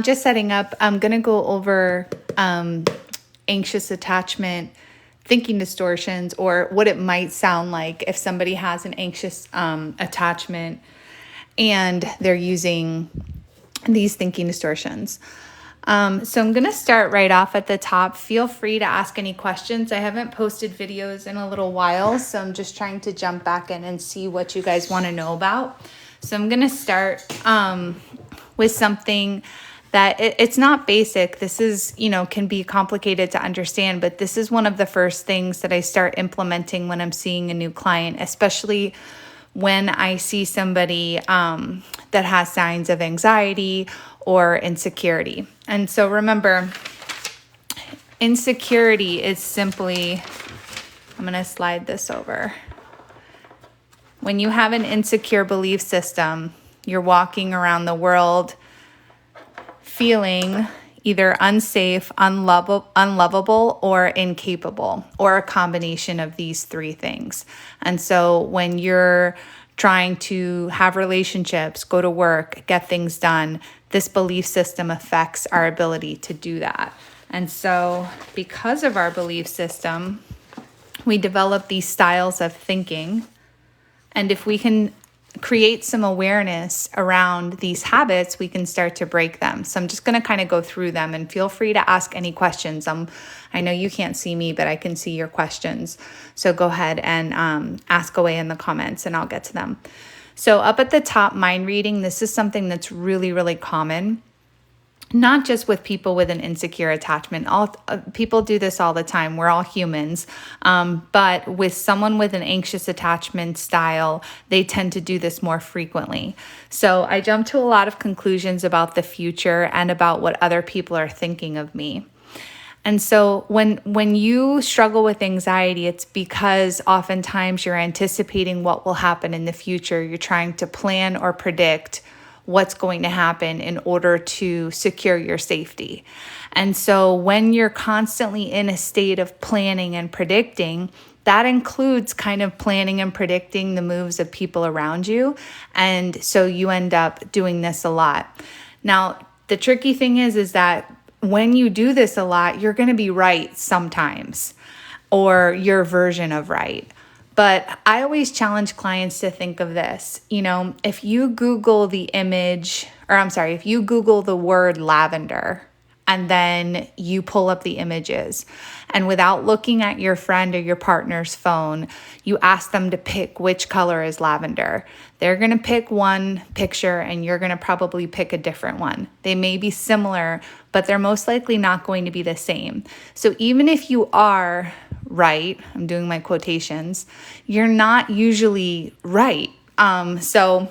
Just setting up, I'm going to go over anxious attachment, thinking distortions, or what it might sound like if somebody has an anxious attachment and they're using these thinking distortions. So I'm going to start right off at the top. Feel free to ask any questions. I haven't posted videos in a little while, so I'm just trying to jump back in and see what you guys want to know about. So I'm going to start with something that it's not basic. This is, can be complicated to understand, but this is one of the first things that I start implementing when I'm seeing a new client, especially when I see somebody that has signs of anxiety or insecurity. And so remember, insecurity is simply, I'm going to slide this over. When you have an insecure belief system, you're walking around the world feeling either unsafe, unlovable, or incapable, or a combination of these three things. And so when you're trying to have relationships, go to work, get things done, this belief system affects our ability to do that. And so because of our belief system, we develop these styles of thinking. And if we can create some awareness around these habits, we can start to break them. So I'm just going to kind of go through them, and feel free to ask any questions. I know you can't see me, but I can see your questions. So go ahead and ask away in the comments and I'll get to them. So up at the top, mind reading. This is something that's really, really common. Not just with people with an insecure attachment. People do this all the time. We're all humans. But with someone with an anxious attachment style, they tend to do this more frequently. So I jump to a lot of conclusions about the future and about what other people are thinking of me. And so when you struggle with anxiety, it's because oftentimes you're anticipating what will happen in the future. You're trying to plan or predict what's going to happen in order to secure your safety. And so when you're constantly in a state of planning and predicting, that includes kind of planning and predicting the moves of people around you. And so you end up doing this a lot. Now, the tricky thing is that when you do this a lot, you're going to be right sometimes, or your version of right. But I always challenge clients to think of this. If you Google if you Google the word lavender, and then you pull up the images, and without looking at your friend or your partner's phone, you ask them to pick which color is lavender. They're going to pick one picture and you're going to probably pick a different one. They may be similar, but they're most likely not going to be the same. So even if you are right, I'm doing my quotations, you're not usually right. So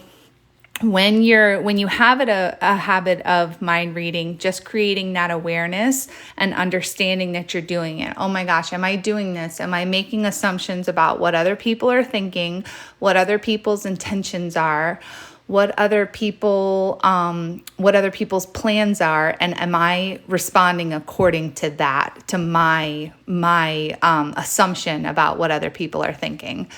when you have a habit of mind reading, just creating that awareness and understanding that you're doing it. Oh my gosh, am I doing this? Am I making assumptions about what other people are thinking, what other people's intentions are, what other people's plans are, and am I responding according to that, to my assumption about what other people are thinking?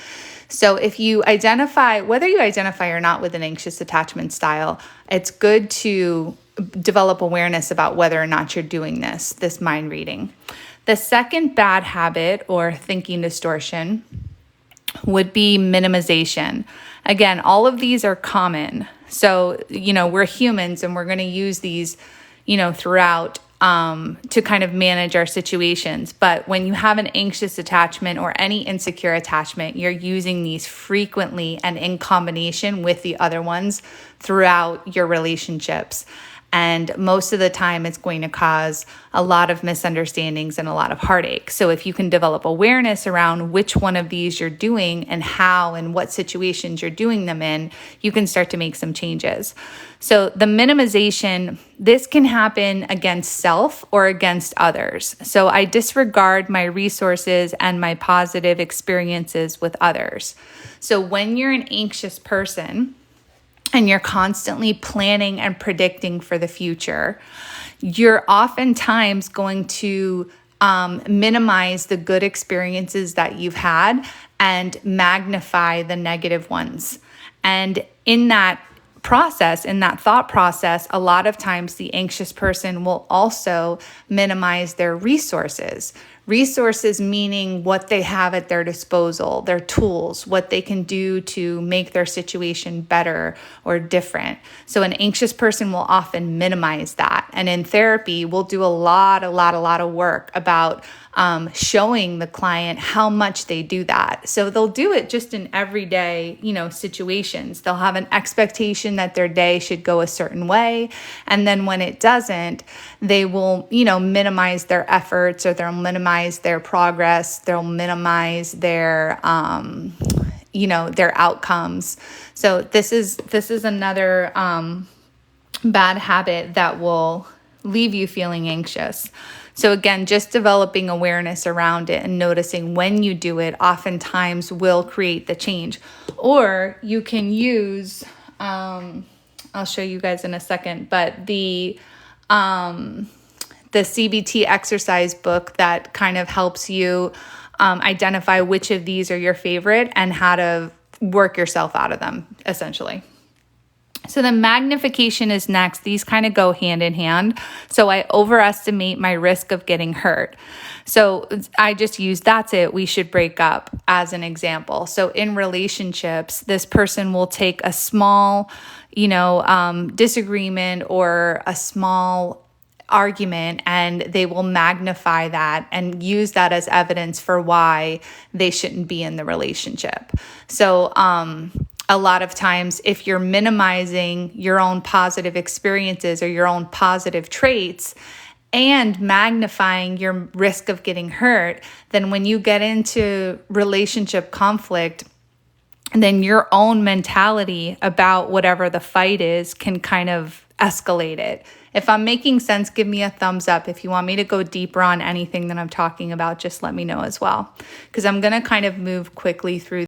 So if you identify, whether you identify or not with an anxious attachment style, it's good to develop awareness about whether or not you're doing this mind reading. The second bad habit or thinking distortion would be minimization. Again, all of these are common. So, we're humans and we're going to use these, throughout to kind of manage our situations. But when you have an anxious attachment or any insecure attachment, you're using these frequently and in combination with the other ones throughout your relationships. And most of the time, it's going to cause a lot of misunderstandings and a lot of heartache. So if you can develop awareness around which one of these you're doing and how and what situations you're doing them in, you can start to make some changes. So the minimization, this can happen against self or against others. So I disregard my resources and my positive experiences with others. So when you're an anxious person, and you're constantly planning and predicting for the future, you're oftentimes going to minimize the good experiences that you've had and magnify the negative ones. And in that process, in that thought process, a lot of times the anxious person will also minimize their resources. Resources meaning what they have at their disposal, their tools, what they can do to make their situation better or different. So an anxious person will often minimize that. And in therapy, we'll do a lot of work about showing the client how much they do that. So they'll do it just in everyday, situations. They'll have an expectation that their day should go a certain way. And then when it doesn't, they will, minimize their efforts, or they'll minimize their progress. They'll minimize their, their outcomes. So this is another bad habit that will leave you feeling anxious. So again, just developing awareness around it and noticing when you do it oftentimes will create the change. Or you can use, I'll show you guys in a second, but the CBT exercise book that kind of helps you identify which of these are your favorite and how to work yourself out of them, essentially. So the magnification is next. These kind of go hand in hand. So I overestimate my risk of getting hurt. So I just use that's it, we should break up as an example. So in relationships, this person will take a small, disagreement or a small argument, and they will magnify that and use that as evidence for why they shouldn't be in the relationship. So, a lot of times, if you're minimizing your own positive experiences or your own positive traits and magnifying your risk of getting hurt, then when you get into relationship conflict, then your own mentality about whatever the fight is can kind of escalate it. If I'm making sense, give me a thumbs up. If you want me to go deeper on anything that I'm talking about, just let me know as well. Because I'm going to kind of move quickly through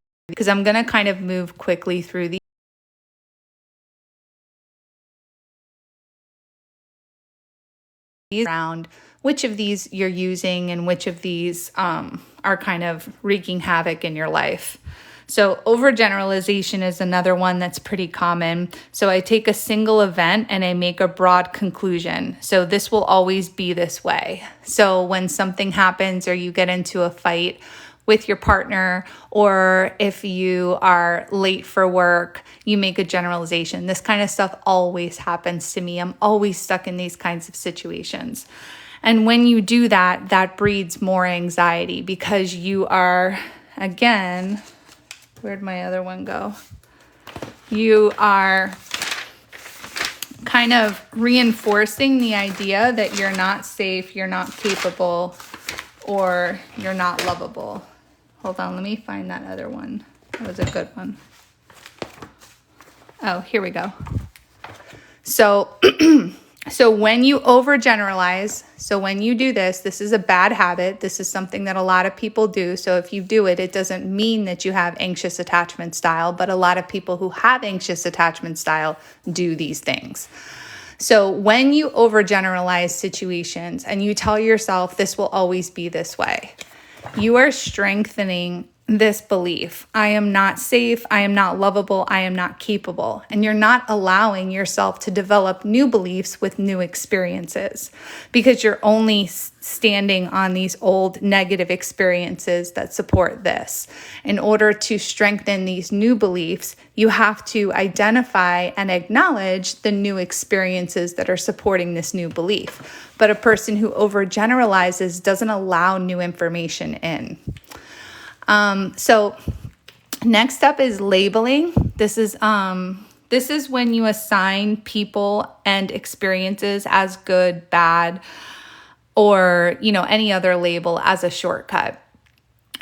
these around which of these you're using and which of these are kind of wreaking havoc in your life. So overgeneralization is another one that's pretty common. So I take a single event and I make a broad conclusion. So this will always be this way. So when something happens or you get into a fight with your partner, or if you are late for work, you make a generalization. This kind of stuff always happens to me. I'm always stuck in these kinds of situations. And when you do that, that breeds more anxiety because you are, again, where'd my other one go? You are kind of reinforcing the idea that you're not safe, you're not capable, or you're not lovable. Hold on, let me find that other one. That was a good one. Oh, here we go. So when you overgeneralize, so when you do this, this is a bad habit. This is something that a lot of people do. So if you do it, it doesn't mean that you have anxious attachment style, but a lot of people who have anxious attachment style do these things. So when you overgeneralize situations and you tell yourself this will always be this way, you are strengthening this belief. I am not safe. I am not lovable. I am not capable. And you're not allowing yourself to develop new beliefs with new experiences because you're only standing on these old negative experiences that support this. In order to strengthen these new beliefs, you have to identify and acknowledge the new experiences that are supporting this new belief. But a person who overgeneralizes doesn't allow new information in. So next up is labeling. This is when you assign people and experiences as good, bad, or, any other label as a shortcut.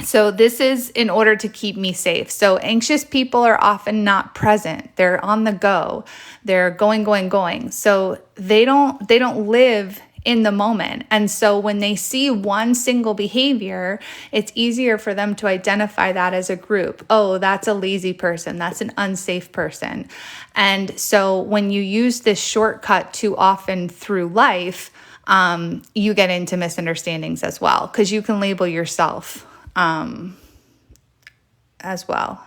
So this is in order to keep me safe. So anxious people are often not present. They're on the go. They're going. So they don't live in the moment. And so when they see one single behavior, it's easier for them to identify that as a group. Oh, that's a lazy person. That's an unsafe person. And so when you use this shortcut too often through life, you get into misunderstandings as well, because you can label yourself as well.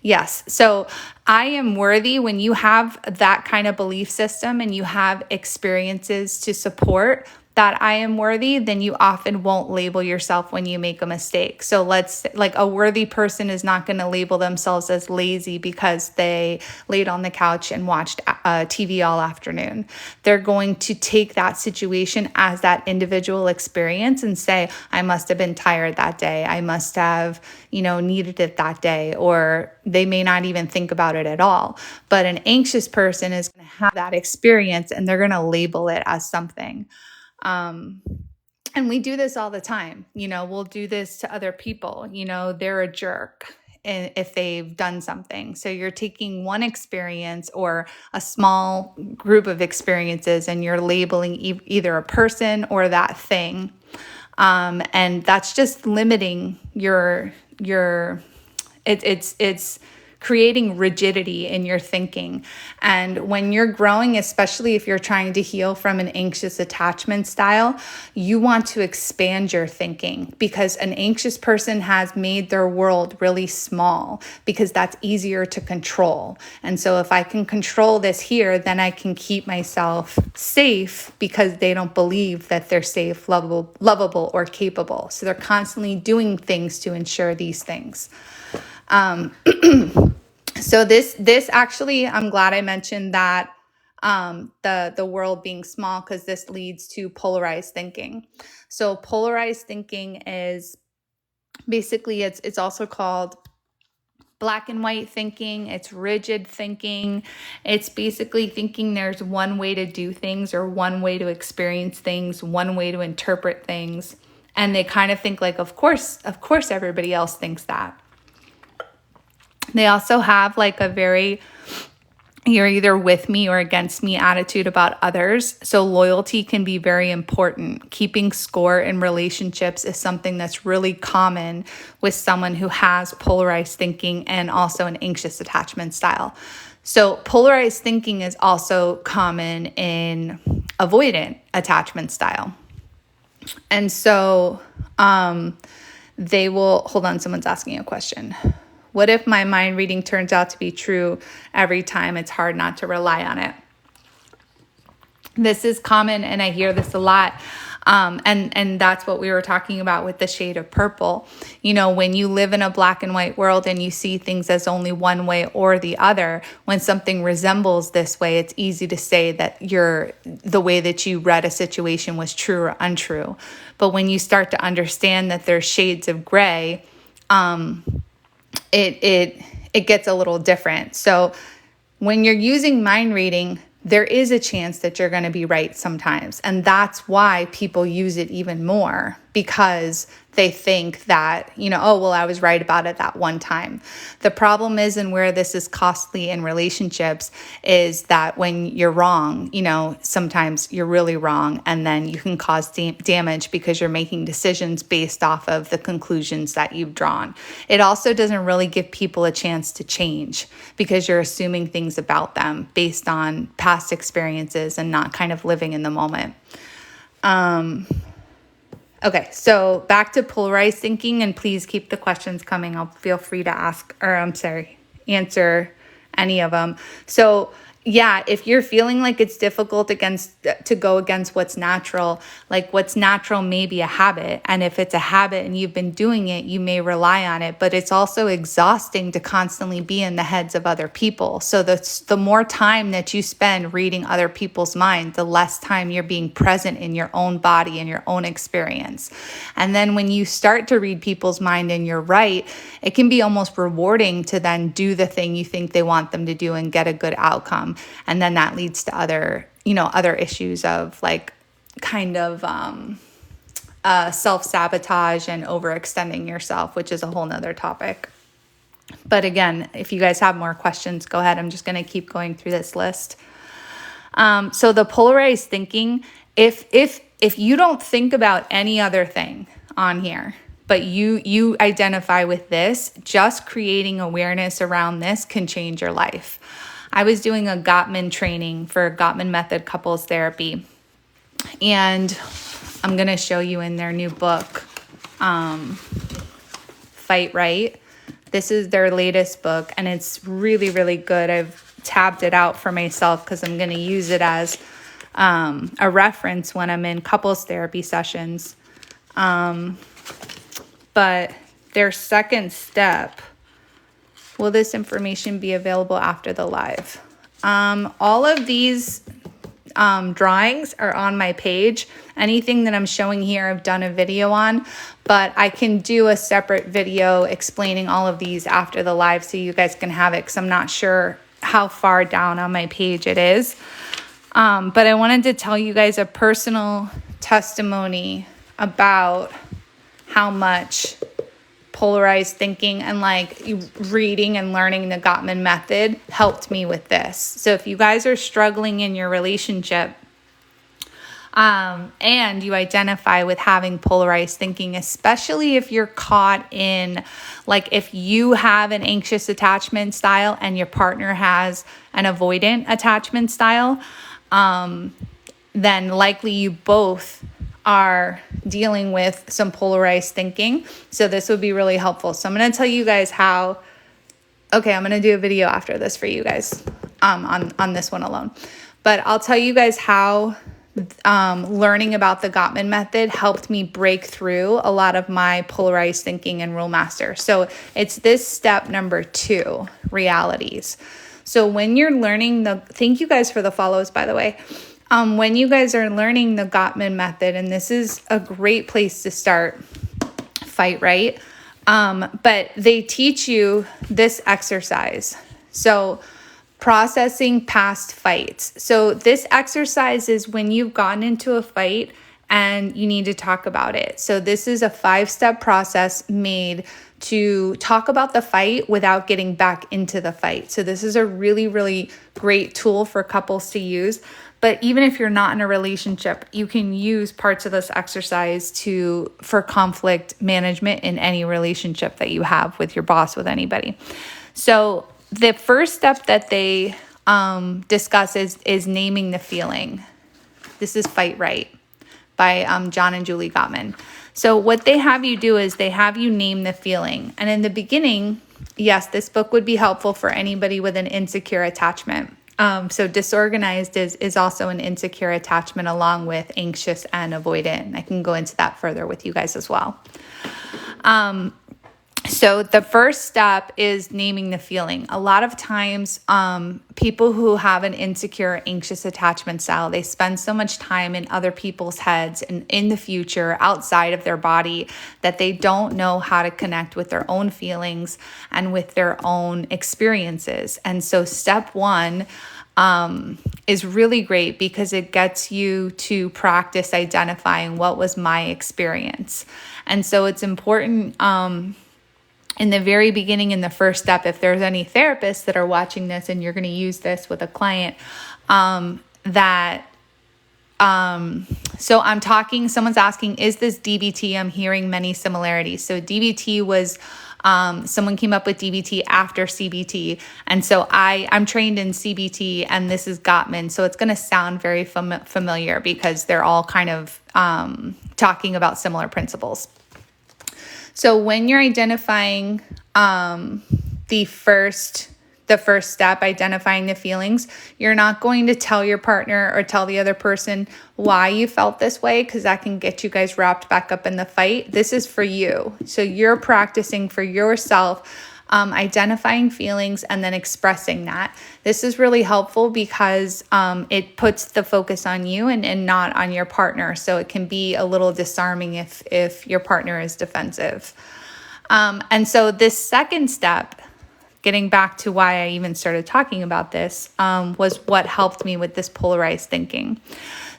Yes. So I am worthy, when you have that kind of belief system and you have experiences to support that I am worthy, then you often won't label yourself when you make a mistake. So like a worthy person is not going to label themselves as lazy because they laid on the couch and watched TV all afternoon. They're going to take that situation as that individual experience and say, I must have been tired that day. I must have, needed it that day, or they may not even think about it at all. But an anxious person is going to have that experience and they're going to label it as something. And we do this all the time. We'll do this to other people. They're a jerk if they've done something. So you're taking one experience or a small group of experiences and you're labeling either a person or that thing. And that's just limiting it's creating rigidity in your thinking. And when you're growing, especially if you're trying to heal from an anxious attachment style, you want to expand your thinking, because an anxious person has made their world really small because that's easier to control. And so if I can control this here, then I can keep myself safe because they don't believe that they're safe, lovable, or capable. So they're constantly doing things to ensure these things. So this actually, I'm glad I mentioned that, the world being small, because this leads to polarized thinking. So polarized thinking is basically, it's also called black and white thinking. It's rigid thinking. It's basically thinking there's one way to do things or one way to experience things, one way to interpret things. And they kind of think like, of course, everybody else thinks that. They also have like a very, you're either with me or against me attitude about others. So loyalty can be very important. Keeping score in relationships is something that's really common with someone who has polarized thinking and also an anxious attachment style. So polarized thinking is also common in avoidant attachment style. And so they will, hold on, someone's asking a question. What if my mind reading turns out to be true every time? It's hard not to rely on it. This is common, and I hear this a lot. And that's what we were talking about with the shade of purple. When you live in a black and white world and you see things as only one way or the other, when something resembles this way, it's easy to say that the way that you read a situation was true or untrue. But when you start to understand that there's shades of gray, it gets a little different. So when you're using mind reading, there is a chance that you're going to be right sometimes. And that's why people use it even more, because they think that, I was right about it that one time. The problem is, and where this is costly in relationships, is that when you're wrong, sometimes you're really wrong, and then you can cause damage because you're making decisions based off of the conclusions that you've drawn. It also doesn't really give people a chance to change because you're assuming things about them based on past experiences and not kind of living in the moment. Okay, so back to polarized thinking, and please keep the questions coming. I'll feel free to answer any of them. So yeah, if you're feeling like it's difficult to go against what's natural, like what's natural may be a habit. And if it's a habit and you've been doing it, you may rely on it, but it's also exhausting to constantly be in the heads of other people. So the more time that you spend reading other people's minds, the less time you're being present in your own body and your own experience. And then when you start to read people's mind and you're right, it can be almost rewarding to then do the thing you think they want them to do and get a good outcome. And then that leads to other issues of like kind of self-sabotage and overextending yourself, which is a whole nother topic. But again, if you guys have more questions, go ahead. I'm just going to keep going through this list. So the polarized thinking, if you don't think about any other thing on here, but you identify with this, just creating awareness around this can change your life. I was doing a Gottman training for Gottman method couples therapy. And I'm going to show you in their new book, Fight Right. This is their latest book, and it's really, really good. I've tabbed it out for myself because I'm going to use it as a reference when I'm in couples therapy sessions. But their second step, will this information be available after the live? All of these drawings are on my page. Anything that I'm showing here, I've done a video on, but I can do a separate video explaining all of these after the live so you guys can have it, because I'm not sure how far down on my page it is. But I wanted to tell you guys a personal testimony about how much polarized thinking and like reading and learning the Gottman method helped me with this. So if you guys are struggling in your relationship, and you identify with having polarized thinking, especially if you're caught in, like if you have an anxious attachment style and your partner has an avoidant attachment style, then likely you both are dealing with some polarized thinking. So this would be really helpful. So I'm going to tell you guys how, I'm going to do a video after this for you guys, on this one alone, but I'll tell you guys how learning about the Gottman method helped me break through a lot of my polarized thinking and rule master. So it's this step number 2, realities. So when you're learning thank you guys for the follows, by the way. When you guys are learning the Gottman method, and this is a great place to start, fight right. But they teach you this exercise. So processing past fights. So this exercise is when you've gotten into a fight and you need to talk about it. So this is a 5-step process made to talk about the fight without getting back into the fight. So this is a really, really great tool for couples to use. But even if you're not in a relationship, you can use parts of this exercise for conflict management in any relationship that you have with your boss, with anybody. So the first step that they discuss is naming the feeling. This is Fight Right by John and Julie Gottman. So what they have you do is they have you name the feeling. And in the beginning, yes, this book would be helpful for anybody with an insecure attachment. So disorganized is also an insecure attachment, along with anxious and avoidant. I can go into that further with you guys as well. So the first step is naming the feeling. A lot of times, people who have an insecure, anxious attachment style, they spend so much time in other people's heads and in the future outside of their body that they don't know how to connect with their own feelings and with their own experiences. And so step 1 is really great because it gets you to practice identifying what was my experience. And so it's important, in the very beginning, in the first step, if there's any therapists that are watching this and you're going to use this with a client, so I'm talking, someone's asking, is this DBT? I'm hearing many similarities. So DBT was, someone came up with DBT after CBT. And so I'm trained in CBT and this is Gottman. So it's going to sound very familiar because they're all kind of talking about similar principles. So when you're identifying the first step, identifying the feelings, you're not going to tell your partner or tell the other person why you felt this way, because that can get you guys wrapped back up in the fight. This is for you. So you're practicing for yourself, identifying feelings and then expressing that. This is really helpful because it puts the focus on you and not on your partner. So it can be a little disarming if your partner is defensive. And so this second step, getting back to why I even started talking about this, was what helped me with this polarized thinking.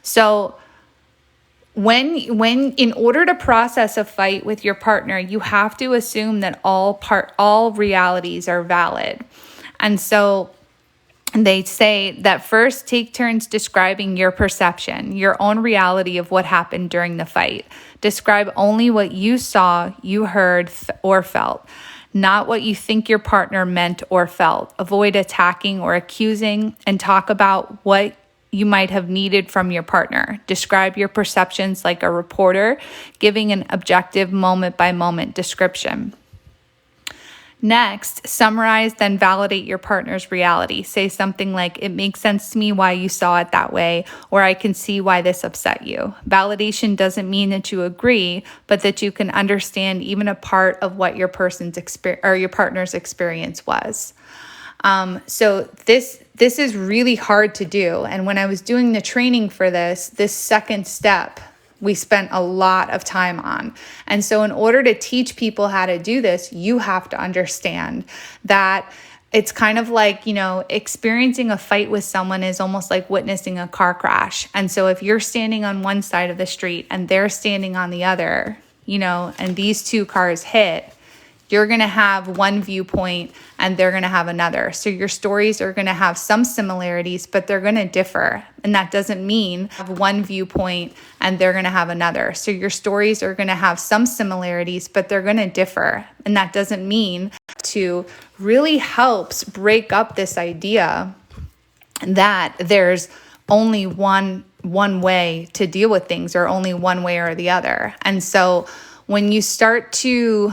So when in order to process a fight with your partner, you have to assume that all realities are valid. And so they say that first take turns describing your perception, your own reality of what happened during the fight. Describe only what you saw, you heard, or felt, not what you think your partner meant or felt. Avoid attacking or accusing and talk about what you might have needed from your partner. Describe your perceptions like a reporter, giving an objective moment-by-moment description. Next, summarize, then validate your partner's reality. Say something like, it makes sense to me why you saw it that way, or I can see why this upset you. Validation doesn't mean that you agree, but that you can understand even a part of what your your partner's experience was. So this is really hard to do. And when I was doing the training for this second step, we spent a lot of time on. And so in order to teach people how to do this, you have to understand that it's kind of like, experiencing a fight with someone is almost like witnessing a car crash. And so if you're standing on one side of the street and they're standing on the other, and these two cars hit, you're going to have one viewpoint and they're going to have another. So your stories are going to have some similarities, but they're going to differ. And that doesn't mean have one viewpoint and they're going to have another. So your stories are going to have some similarities, but they're going to differ. And that doesn't mean to really helps break up this idea that there's only one way to deal with things, or only one way or the other. And so when you start to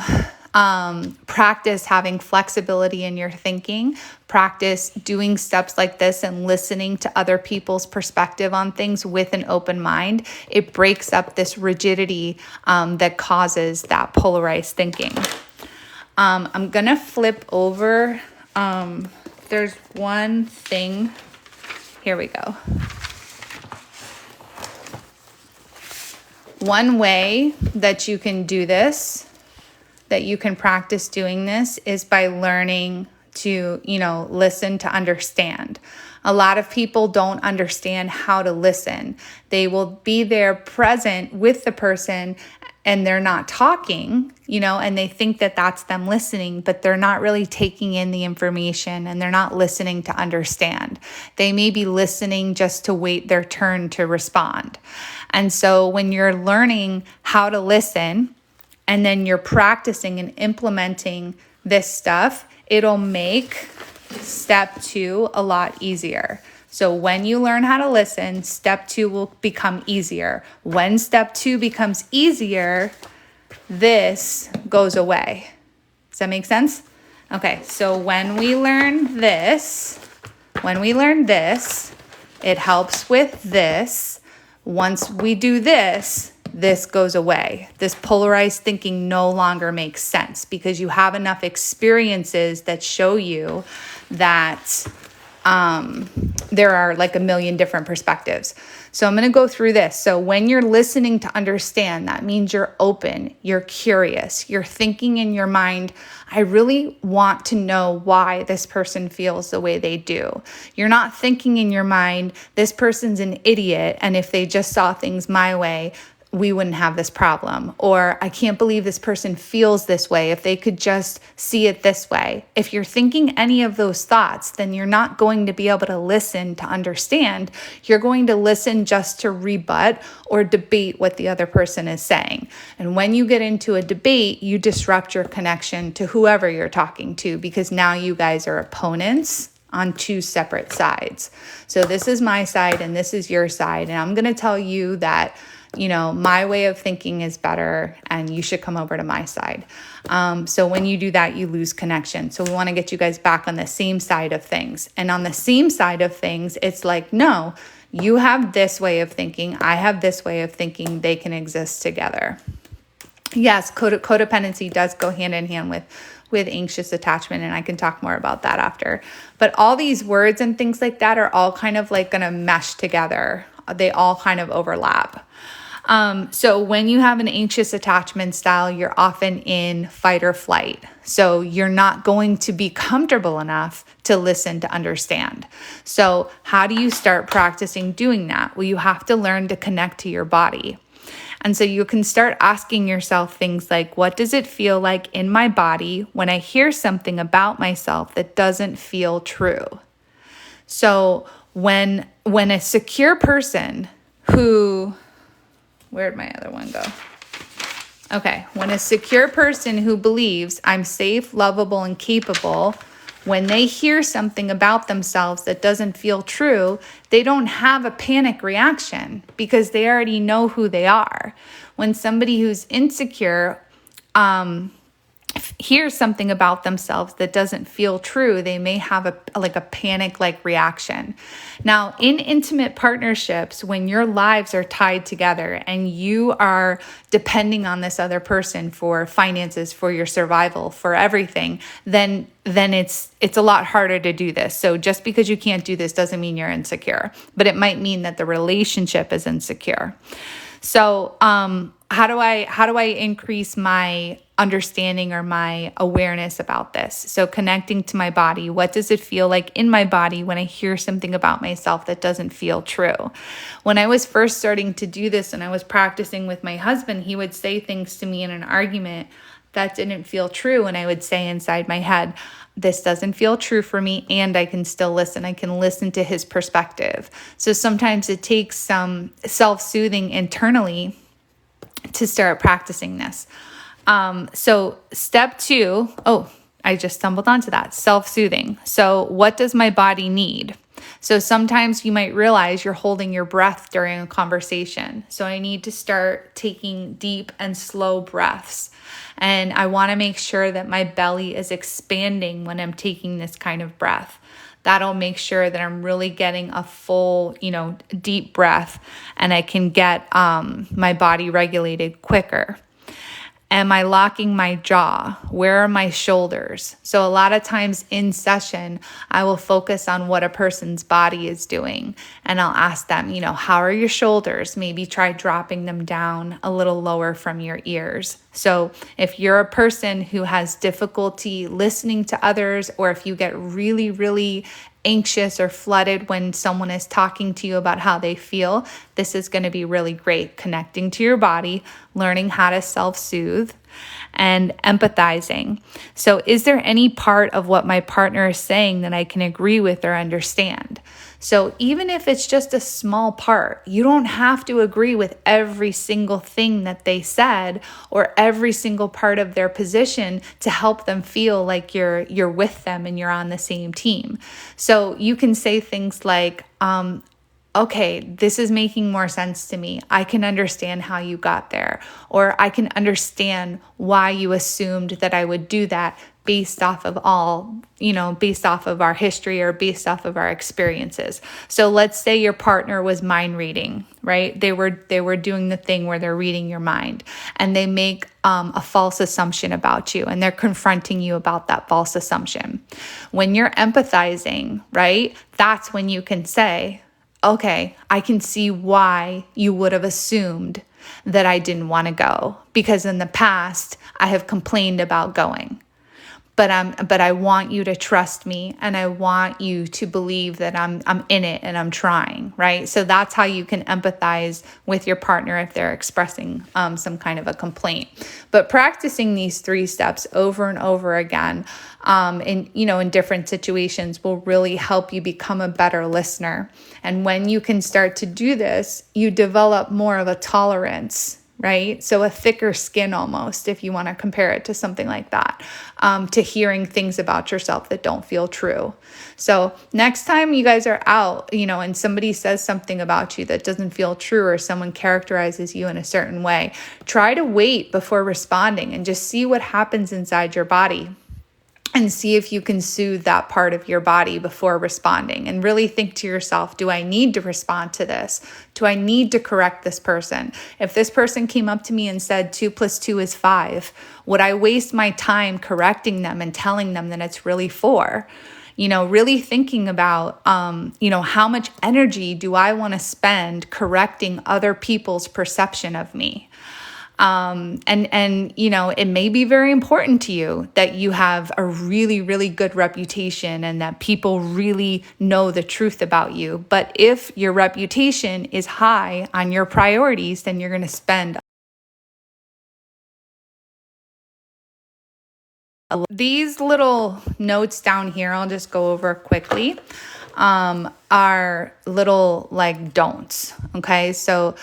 practice having flexibility in your thinking, practice doing steps like this and listening to other people's perspective on things with an open mind, it breaks up this rigidity that causes that polarized thinking. I'm going to flip over. There's one thing. Here we go. One way that you can do this, that you can practice doing this, is by learning to, listen to understand. A lot of people don't understand how to listen. They will be there present with the person and they're not talking, and they think that that's them listening, but they're not really taking in the information and they're not listening to understand. They may be listening just to wait their turn to respond. And so when you're learning how to listen, and then you're practicing and implementing this stuff, it'll make step 2 a lot easier. So when you learn how to listen, step 2 will become easier. When step 2 becomes easier, this goes away. Does that make sense? Okay, so when we learn this, it helps with this. Once we do this goes away. This polarized thinking no longer makes sense because you have enough experiences that show you that there are like a million different perspectives. So I'm going to go through this. So when you're listening to understand, that means you're open, you're curious, you're thinking in your mind, I really want to know why this person feels the way they do. You're not thinking in your mind, this person's an idiot, and if they just saw things my way, we wouldn't have this problem. Or I can't believe this person feels this way. If they could just see it this way. If you're thinking any of those thoughts, then you're not going to be able to listen to understand. You're going to listen just to rebut or debate what the other person is saying. And when you get into a debate, you disrupt your connection to whoever you're talking to, because now you guys are opponents on two separate sides. So this is my side and this is your side. And I'm going to tell you that my way of thinking is better and you should come over to my side. So when you do that, you lose connection. So we want to get you guys back on the same side of things. And on the same side of things, it's like, no, you have this way of thinking. I have this way of thinking. They can exist together. Yes, codependency does go hand in hand with anxious attachment, and I can talk more about that after. But all these words and things like that are all kind of like going to mesh together. They all kind of overlap. So when you have an anxious attachment style, you're often in fight or flight. So you're not going to be comfortable enough to listen to understand. So how do you start practicing doing that? Well, you have to learn to connect to your body. And so you can start asking yourself things like, what does it feel like in my body when I hear something about myself that doesn't feel true? So when a secure person where'd my other one go? Okay, when a secure person who believes I'm safe, lovable, and capable, when they hear something about themselves that doesn't feel true, they don't have a panic reaction because they already know who they are. When somebody who's insecure hear something about themselves that doesn't feel true, they may have a panic-like reaction. Now, in intimate partnerships, when your lives are tied together and you are depending on this other person for finances, for your survival, for everything, then it's a lot harder to do this. So just because you can't do this doesn't mean you're insecure, but it might mean that the relationship is insecure. So, how do I increase my understanding or my awareness about this? So connecting to my body, what does it feel like in my body when I hear something about myself that doesn't feel true? When I was first starting to do this and I was practicing with my husband, he would say things to me in an argument that didn't feel true. And I would say inside my head, this doesn't feel true for me, and I can still listen. I can listen to his perspective. So sometimes it takes some self-soothing internally to start practicing this. So step 2, I just stumbled onto that, self-soothing. So what does my body need? So sometimes you might realize you're holding your breath during a conversation. So I need to start taking deep and slow breaths. And I want to make sure that my belly is expanding when I'm taking this kind of breath. That'll make sure that I'm really getting a full, deep breath, and I can get my body regulated quicker. Am I locking my jaw? Where are my shoulders? So a lot of times in session, I will focus on what a person's body is doing. And I'll ask them, how are your shoulders? Maybe try dropping them down a little lower from your ears. So if you're a person who has difficulty listening to others, or if you get really, really anxious or flooded when someone is talking to you about how they feel, this is going to be really great. Connecting to your body, learning how to self-soothe, and empathizing. So is there any part of what my partner is saying that I can agree with or understand? So even if it's just a small part, you don't have to agree with every single thing that they said or every single part of their position to help them feel like you're with them and you're on the same team. So you can say things like, okay, this is making more sense to me. I can understand how you got there, or I can understand why you assumed that I would do that based off of based off of our history or based off of our experiences. So let's say your partner was mind reading, right? They were doing the thing where they're reading your mind, and they make a false assumption about you, and they're confronting you about that false assumption. When you're empathizing, right? That's when you can say, okay, I can see why you would have assumed that I didn't want to go, because in the past I have complained about going. But I want you to trust me, and I want you to believe that I'm in it and I'm trying, right? So that's how you can empathize with your partner if they're expressing some kind of a complaint. But practicing these 3 steps over and over again, in different situations, will really help you become a better listener. And when you can start to do this, you develop more of a tolerance, right? So a thicker skin almost, if you want to compare it to something like that, to hearing things about yourself that don't feel true. So next time you guys are out, and somebody says something about you that doesn't feel true, or someone characterizes you in a certain way, try to wait before responding and just see what happens inside your body. And see if you can soothe that part of your body before responding, and really think to yourself, do I need to respond to this? Do I need to correct this person? If this person came up to me and said 2 + 2 is 5, would I waste my time correcting them and telling them that it's really 4? Really thinking about, how much energy do I want to spend correcting other people's perception of me? It may be very important to you that you have a really, really good reputation and that people really know the truth about you. But if your reputation is high on your priorities, then you're going to spend these little notes down here. I'll just go over quickly. are little like don'ts. Okay. So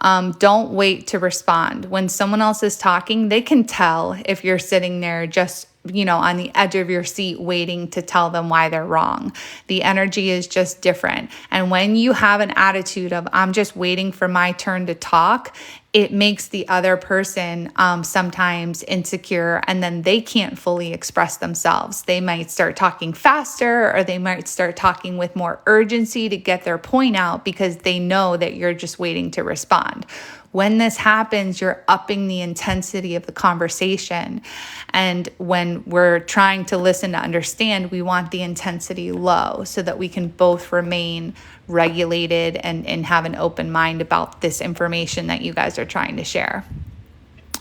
don't wait to respond. When someone else is talking, they can tell if you're sitting there just, on the edge of your seat waiting to tell them why they're wrong. The energy is just different. And when you have an attitude of, I'm just waiting for my turn to talk, it makes the other person sometimes insecure, and then they can't fully express themselves. They might start talking faster, or they might start talking with more urgency to get their point out because they know that you're just waiting to respond. When this happens, you're upping the intensity of the conversation. And when we're trying to listen to understand, we want the intensity low so that we can both remain regulated and have an open mind about this information that you guys are trying to share.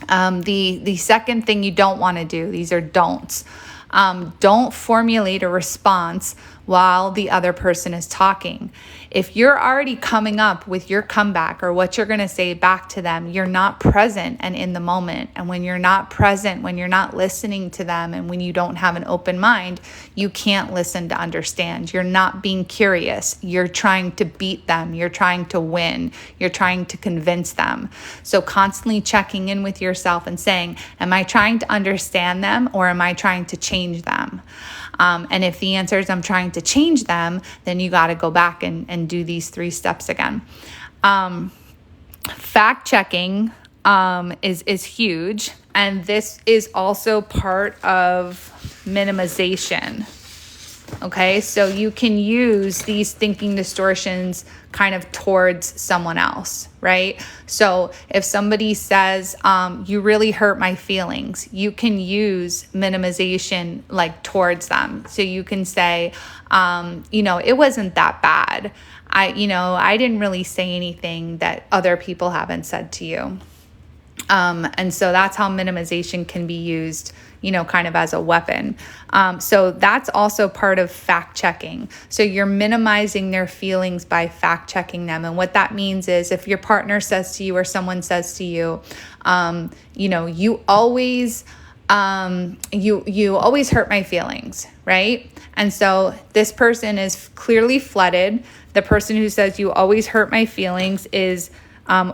The second thing you don't want to do, these are don'ts. Don't formulate a response while the other person is talking. If you're already coming up with your comeback or what you're going to say back to them, you're not present and in the moment. And when you're not present, when you're not listening to them, and when you don't have an open mind, you can't listen to understand. You're not being curious. You're trying to beat them. You're trying to win. You're trying to convince them. So constantly checking in with yourself and saying, am I trying to understand them, or am I trying to change them? And if the answer is I'm trying to change them, then you got to go back and do these 3 steps again. Fact checking is huge. And this is also part of minimization. Okay, so you can use these thinking distortions kind of towards someone else, right? So if somebody says, you really hurt my feelings, you can use minimization like towards them. So you can say, it wasn't that bad. I didn't really say anything that other people haven't said to you. And so that's how minimization can be used, kind of as a weapon. So that's also part of fact checking. So you're minimizing their feelings by fact checking them. And what that means is if your partner says to you or someone says to you, you always hurt my feelings, right? And so this person is clearly flooded. The person who says you always hurt my feelings is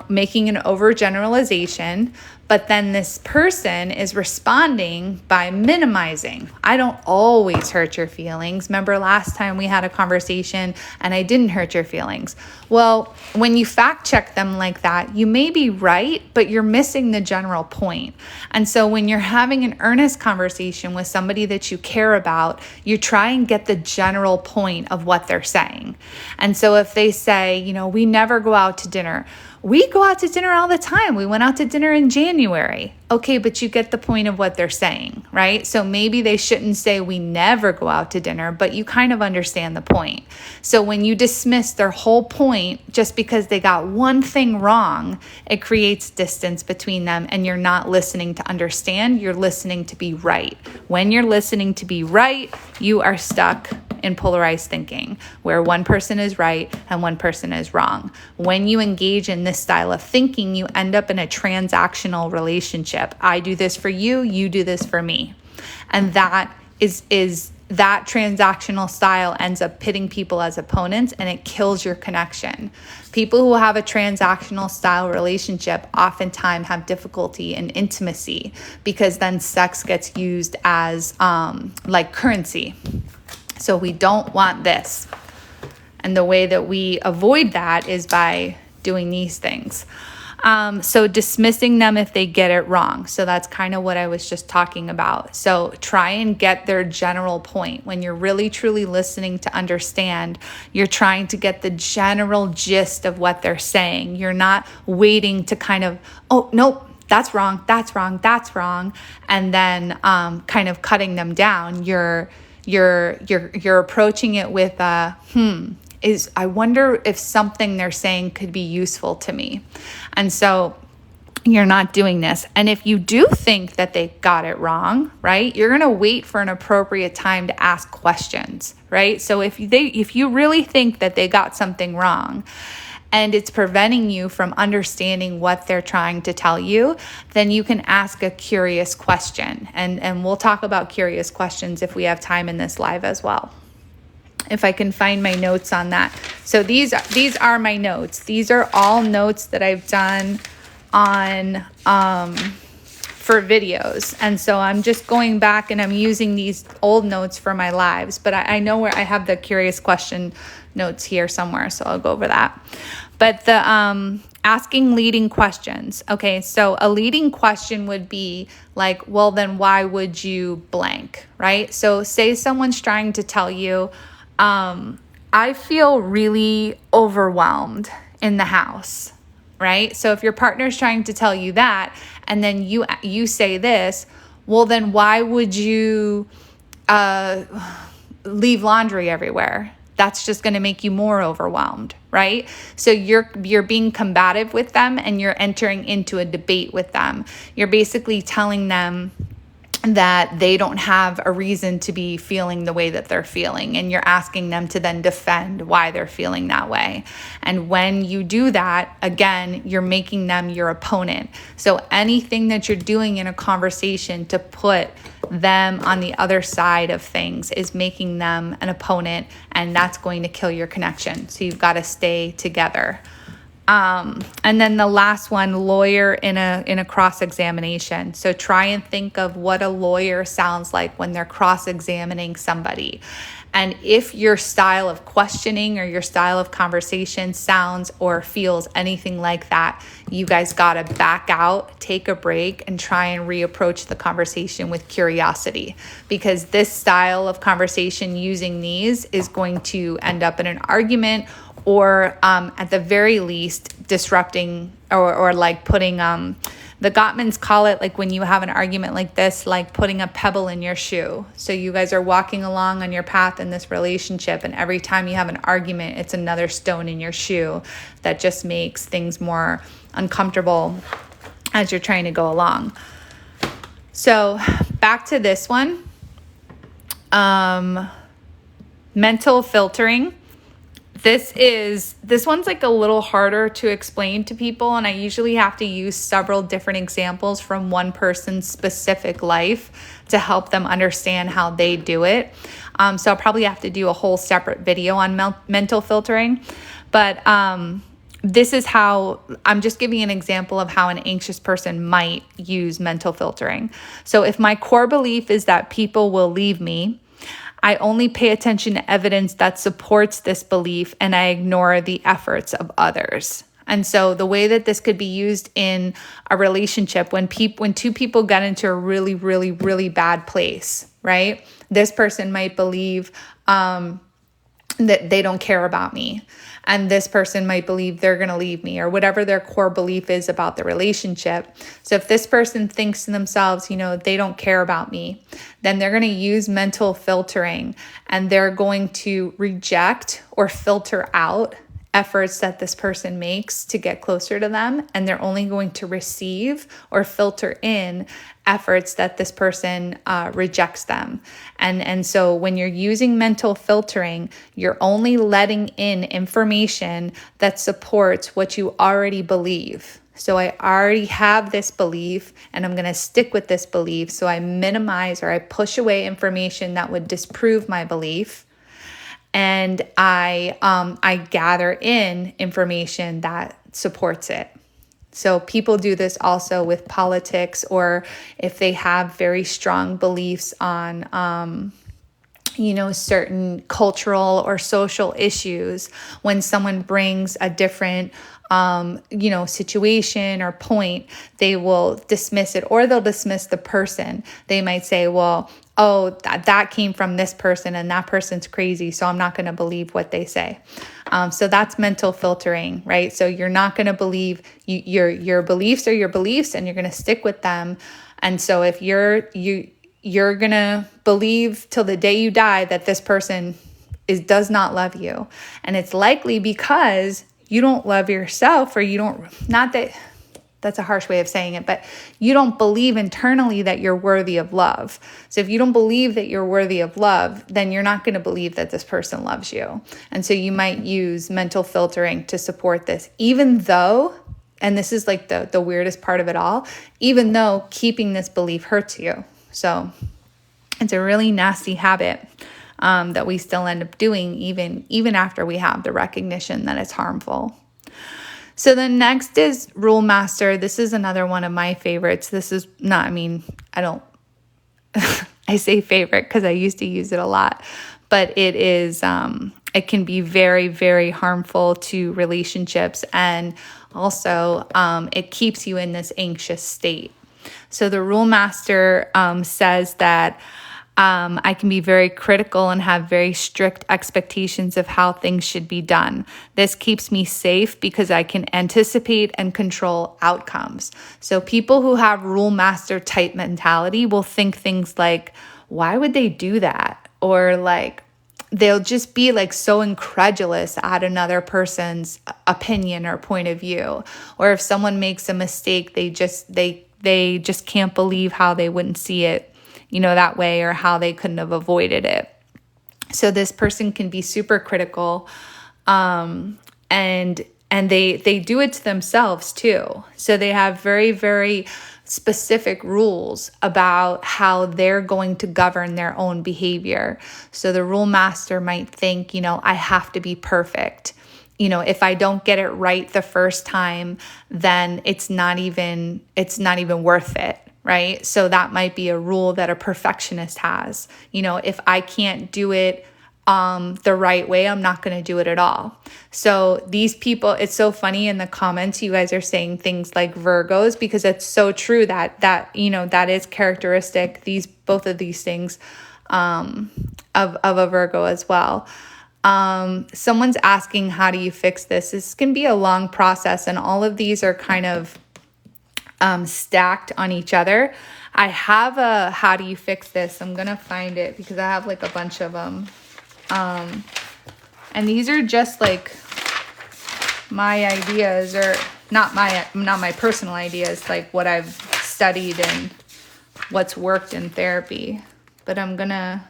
making an overgeneralization, but then this person is responding by minimizing. I don't always hurt your feelings. Remember last time we had a conversation and I didn't hurt your feelings. Well, when you fact check them like that, you may be right, but you're missing the general point. And so when you're having an earnest conversation with somebody that you care about, you try and get the general point of what they're saying. And so if they say, we never go out to dinner, we go out to dinner all the time. We went out to dinner in January. Okay, but you get the point of what they're saying, right? So maybe they shouldn't say we never go out to dinner, but you kind of understand the point. So when you dismiss their whole point just because they got one thing wrong, it creates distance between them, and you're not listening to understand, you're listening to be right. When you're listening to be right, you are stuck in polarized thinking, where one person is right and one person is wrong. When you engage in this style of thinking, you end up in a transactional relationship. I do this for you, you do this for me. And that that transactional style ends up pitting people as opponents, and it kills your connection. People who have a transactional style relationship oftentimes have difficulty in intimacy, because then sex gets used as like currency. So we don't want this. And the way that we avoid that is by doing these things. So dismissing them if they get it wrong. So that's kind of what I was just talking about. So try and get their general point. When you're really truly listening to understand, you're trying to get the general gist of what they're saying. You're not waiting to kind of, oh, nope, that's wrong, that's wrong, that's wrong. And then kind of cutting them down. You're approaching it with I wonder if something they're saying could be useful to me. And so you're not doing this. And if you do think that they got it wrong, right, you're going to wait for an appropriate time to ask questions, right? So if you really think that they got something wrong and it's preventing you from understanding what they're trying to tell you, then you can ask a curious question. And we'll talk about curious questions if we have time in this live as well. if I can find my notes on that. So these are my notes. These are all notes that I've done on for videos. And so I'm just going back and I'm using these old notes for my lives, but I know where I have the curious question notes here somewhere, so I'll go over that. But the asking leading questions. Okay, so a leading question would be like, well, then why would you blank, right? So say someone's trying to tell you, I feel really overwhelmed in the house, right? So if your partner's trying to tell you that, and then you say this, well, then why would you leave laundry everywhere? That's just going to make you more overwhelmed, right? So you're being combative with them, and you're entering into a debate with them. You're basically telling them that they don't have a reason to be feeling the way that they're feeling, and you're asking them to then defend why they're feeling that way. And when you do that, again, you're making them your opponent. So anything that you're doing in a conversation to put them on the other side of things is making them an opponent, and that's going to kill your connection. So you've got to stay together. And then the last one, lawyer in a cross-examination. So try and think of what a lawyer sounds like when they're cross-examining somebody. And if your style of questioning or your style of conversation sounds or feels anything like that, you guys got to back out, take a break, and try and reapproach the conversation with curiosity. Because this style of conversation using these is going to end up in an argument, or at the very least disrupting or like putting, the Gottmans call it, like when you have an argument like this, like putting a pebble in your shoe. So you guys are walking along on your path in this relationship, and every time you have an argument, it's another stone in your shoe that just makes things more uncomfortable as you're trying to go along. So back to this one, mental filtering. This one's like a little harder to explain to people, and I usually have to use several different examples from one person's specific life to help them understand how they do it. So I'll probably have to do a whole separate video on mental filtering, but this is how, I'm just giving an example of how an anxious person might use mental filtering. So if my core belief is that people will leave me, I only pay attention to evidence that supports this belief, and I ignore the efforts of others. And so the way that this could be used in a relationship, when two people get into a really, really, really bad place, right? This person might believe that they don't care about me, and this person might believe they're going to leave me, or whatever their core belief is about the relationship. So if this person thinks to themselves, they don't care about me, then they're going to use mental filtering, and they're going to reject or filter out efforts that this person makes to get closer to them, and they're only going to receive or filter in efforts that this person rejects them. And so when you're using mental filtering, you're only letting in information that supports what you already believe. So I already have this belief, and I'm going to stick with this belief. So I minimize or I push away information that would disprove my belief, and I gather in information that supports it. So people do this also with politics, or if they have very strong beliefs on certain cultural or social issues. When someone brings a different situation or point, they will dismiss it, or they'll dismiss the person. They might say, well, that came from this person, and that person's crazy, so I'm not going to believe what they say. So that's mental filtering, right? So you're not going to believe your beliefs are your beliefs, and you're going to stick with them. And so if you're going to believe till the day you die that this person does not love you, and it's likely because you don't love yourself, or that's a harsh way of saying it, but you don't believe internally that you're worthy of love. So if you don't believe that you're worthy of love, then you're not going to believe that this person loves you. And so you might use mental filtering to support this, even though, and this is like the weirdest part of it all, even though keeping this belief hurts you. So it's a really nasty habit. that we still end up doing even after we have the recognition that it's harmful. So the next is rule master. This is another one of my favorites. This is not, I don't, I say favorite because I used to use it a lot, but it is, it can be very, very harmful to relationships. And also, it keeps you in this anxious state. So the rule master says that I can be very critical and have very strict expectations of how things should be done. This keeps me safe because I can anticipate and control outcomes. So people who have rule master type mentality will think things like, why would they do that? Or like, they'll just be like so incredulous at another person's opinion or point of view. Or if someone makes a mistake, they just can't believe how they wouldn't see it, that way, or how they couldn't have avoided it. So this person can be super critical, and they do it to themselves too. So they have very, very specific rules about how they're going to govern their own behavior. So the rule master might think, I have to be perfect. If I don't get it right the first time, then it's not even worth it. Right? So that might be a rule that a perfectionist has. If I can't do it the right way, I'm not going to do it at all. So these people, it's so funny in the comments, you guys are saying things like Virgos, because it's so true that is characteristic, both of these things of a Virgo as well. Someone's asking, how do you fix this? This can be a long process, and all of these are kind of stacked on each other. I have a how do you fix this? I'm gonna find it because I have like a bunch of them. And these are just like my ideas, or not my personal ideas, like what I've studied and what's worked in therapy. But I'm gonna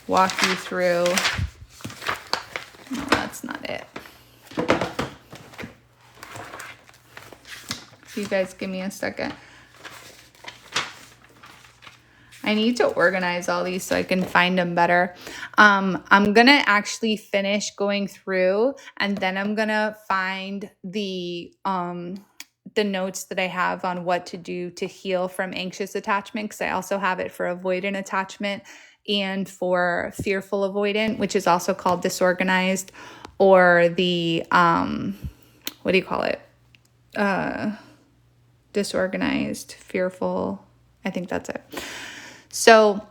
walk you through. No, that's not it. You guys give me a second. I need to organize all these so I can find them better. I'm going to actually finish going through, and then I'm going to find the notes that I have on what to do to heal from anxious attachment, because I also have it for avoidant attachment and for fearful avoidant, which is also called disorganized, or the, what do you call it? Disorganized, fearful. I think that's it. So,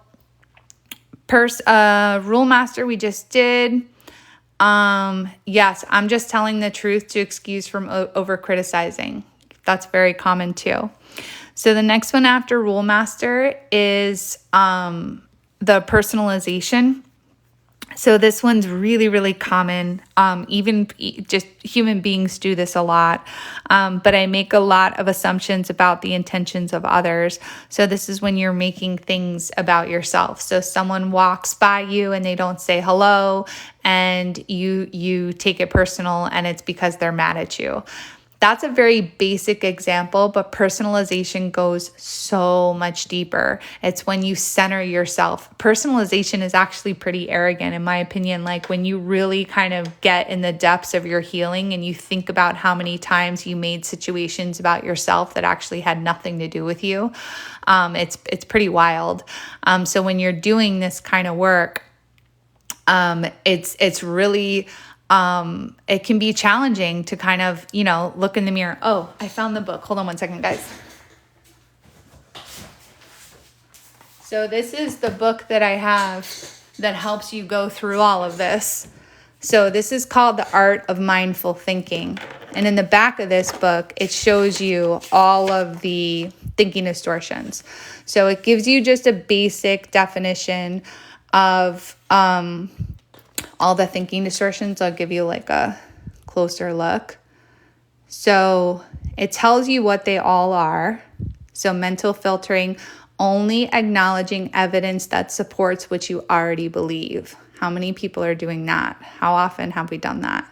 rule master we just did. Yes, I'm just telling the truth to excuse from over criticizing. That's very common too. So the next one after rule master is the personalization. So this one's really, really common. Even just human beings do this a lot. But I make a lot of assumptions about the intentions of others. So this is when you're making things about yourself. So someone walks by you and they don't say hello, and you take it personal, and it's because they're mad at you. That's a very basic example, but personalization goes so much deeper. It's when you center yourself. Personalization is actually pretty arrogant, in my opinion. Like when you really kind of get in the depths of your healing and you think about how many times you made situations about yourself that actually had nothing to do with you, it's pretty wild. So when you're doing this kind of work, it's really... it can be challenging to kind of, look in the mirror. Oh, I found the book. Hold on one second, guys. So this is the book that I have that helps you go through all of this. So this is called The Art of Mindful Thinking. And in the back of this book, it shows you all of the thinking distortions. So it gives you just a basic definition of, all the thinking distortions. I'll give you like a closer look. So it tells you what they all are. So mental filtering, only acknowledging evidence that supports what you already believe. How many people are doing that? How often have we done that?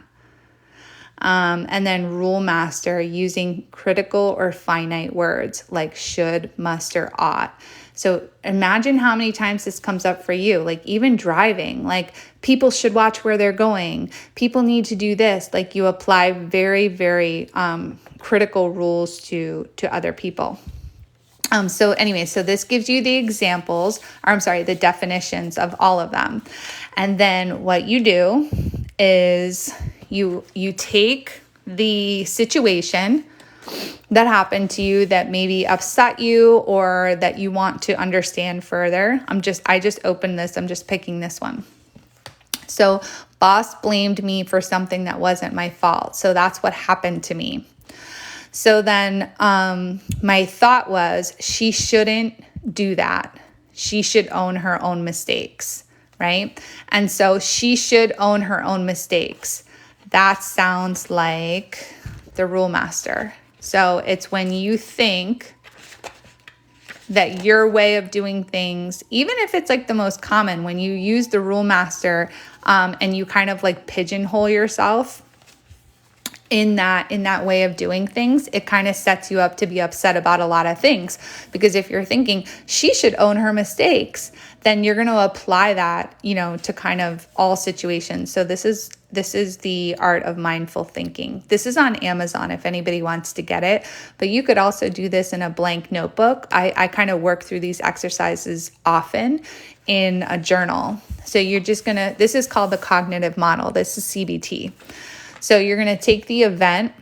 And then rule master, using critical or finite words like should, must, or ought. So imagine how many times this comes up for you, like even driving, like people should watch where they're going. People need to do this. Like you apply very, very critical rules to other people. So anyway, so this gives you the examples, or I'm sorry, the definitions of all of them. And then what you do is you take the situation that happened to you that maybe upset you or that you want to understand further. I just opened this. I'm just picking this one. So boss blamed me for something that wasn't my fault. So that's what happened to me. So then my thought was, she shouldn't do that. She should own her own mistakes, right? And so she should own her own mistakes. That sounds like the rule master. So it's when you think that your way of doing things, even if it's like the most common, when you use the rule master and you kind of like pigeonhole yourself in that way of doing things, it kind of sets you up to be upset about a lot of things. Because if you're thinking she should own her mistakes, then you're going to apply that, to kind of all situations. So this is the art of mindful thinking. This is on Amazon if anybody wants to get it, but you could also do this in a blank notebook. I kind of work through these exercises often in a journal. So this is called the cognitive model. This is CBT. So you're going to take the event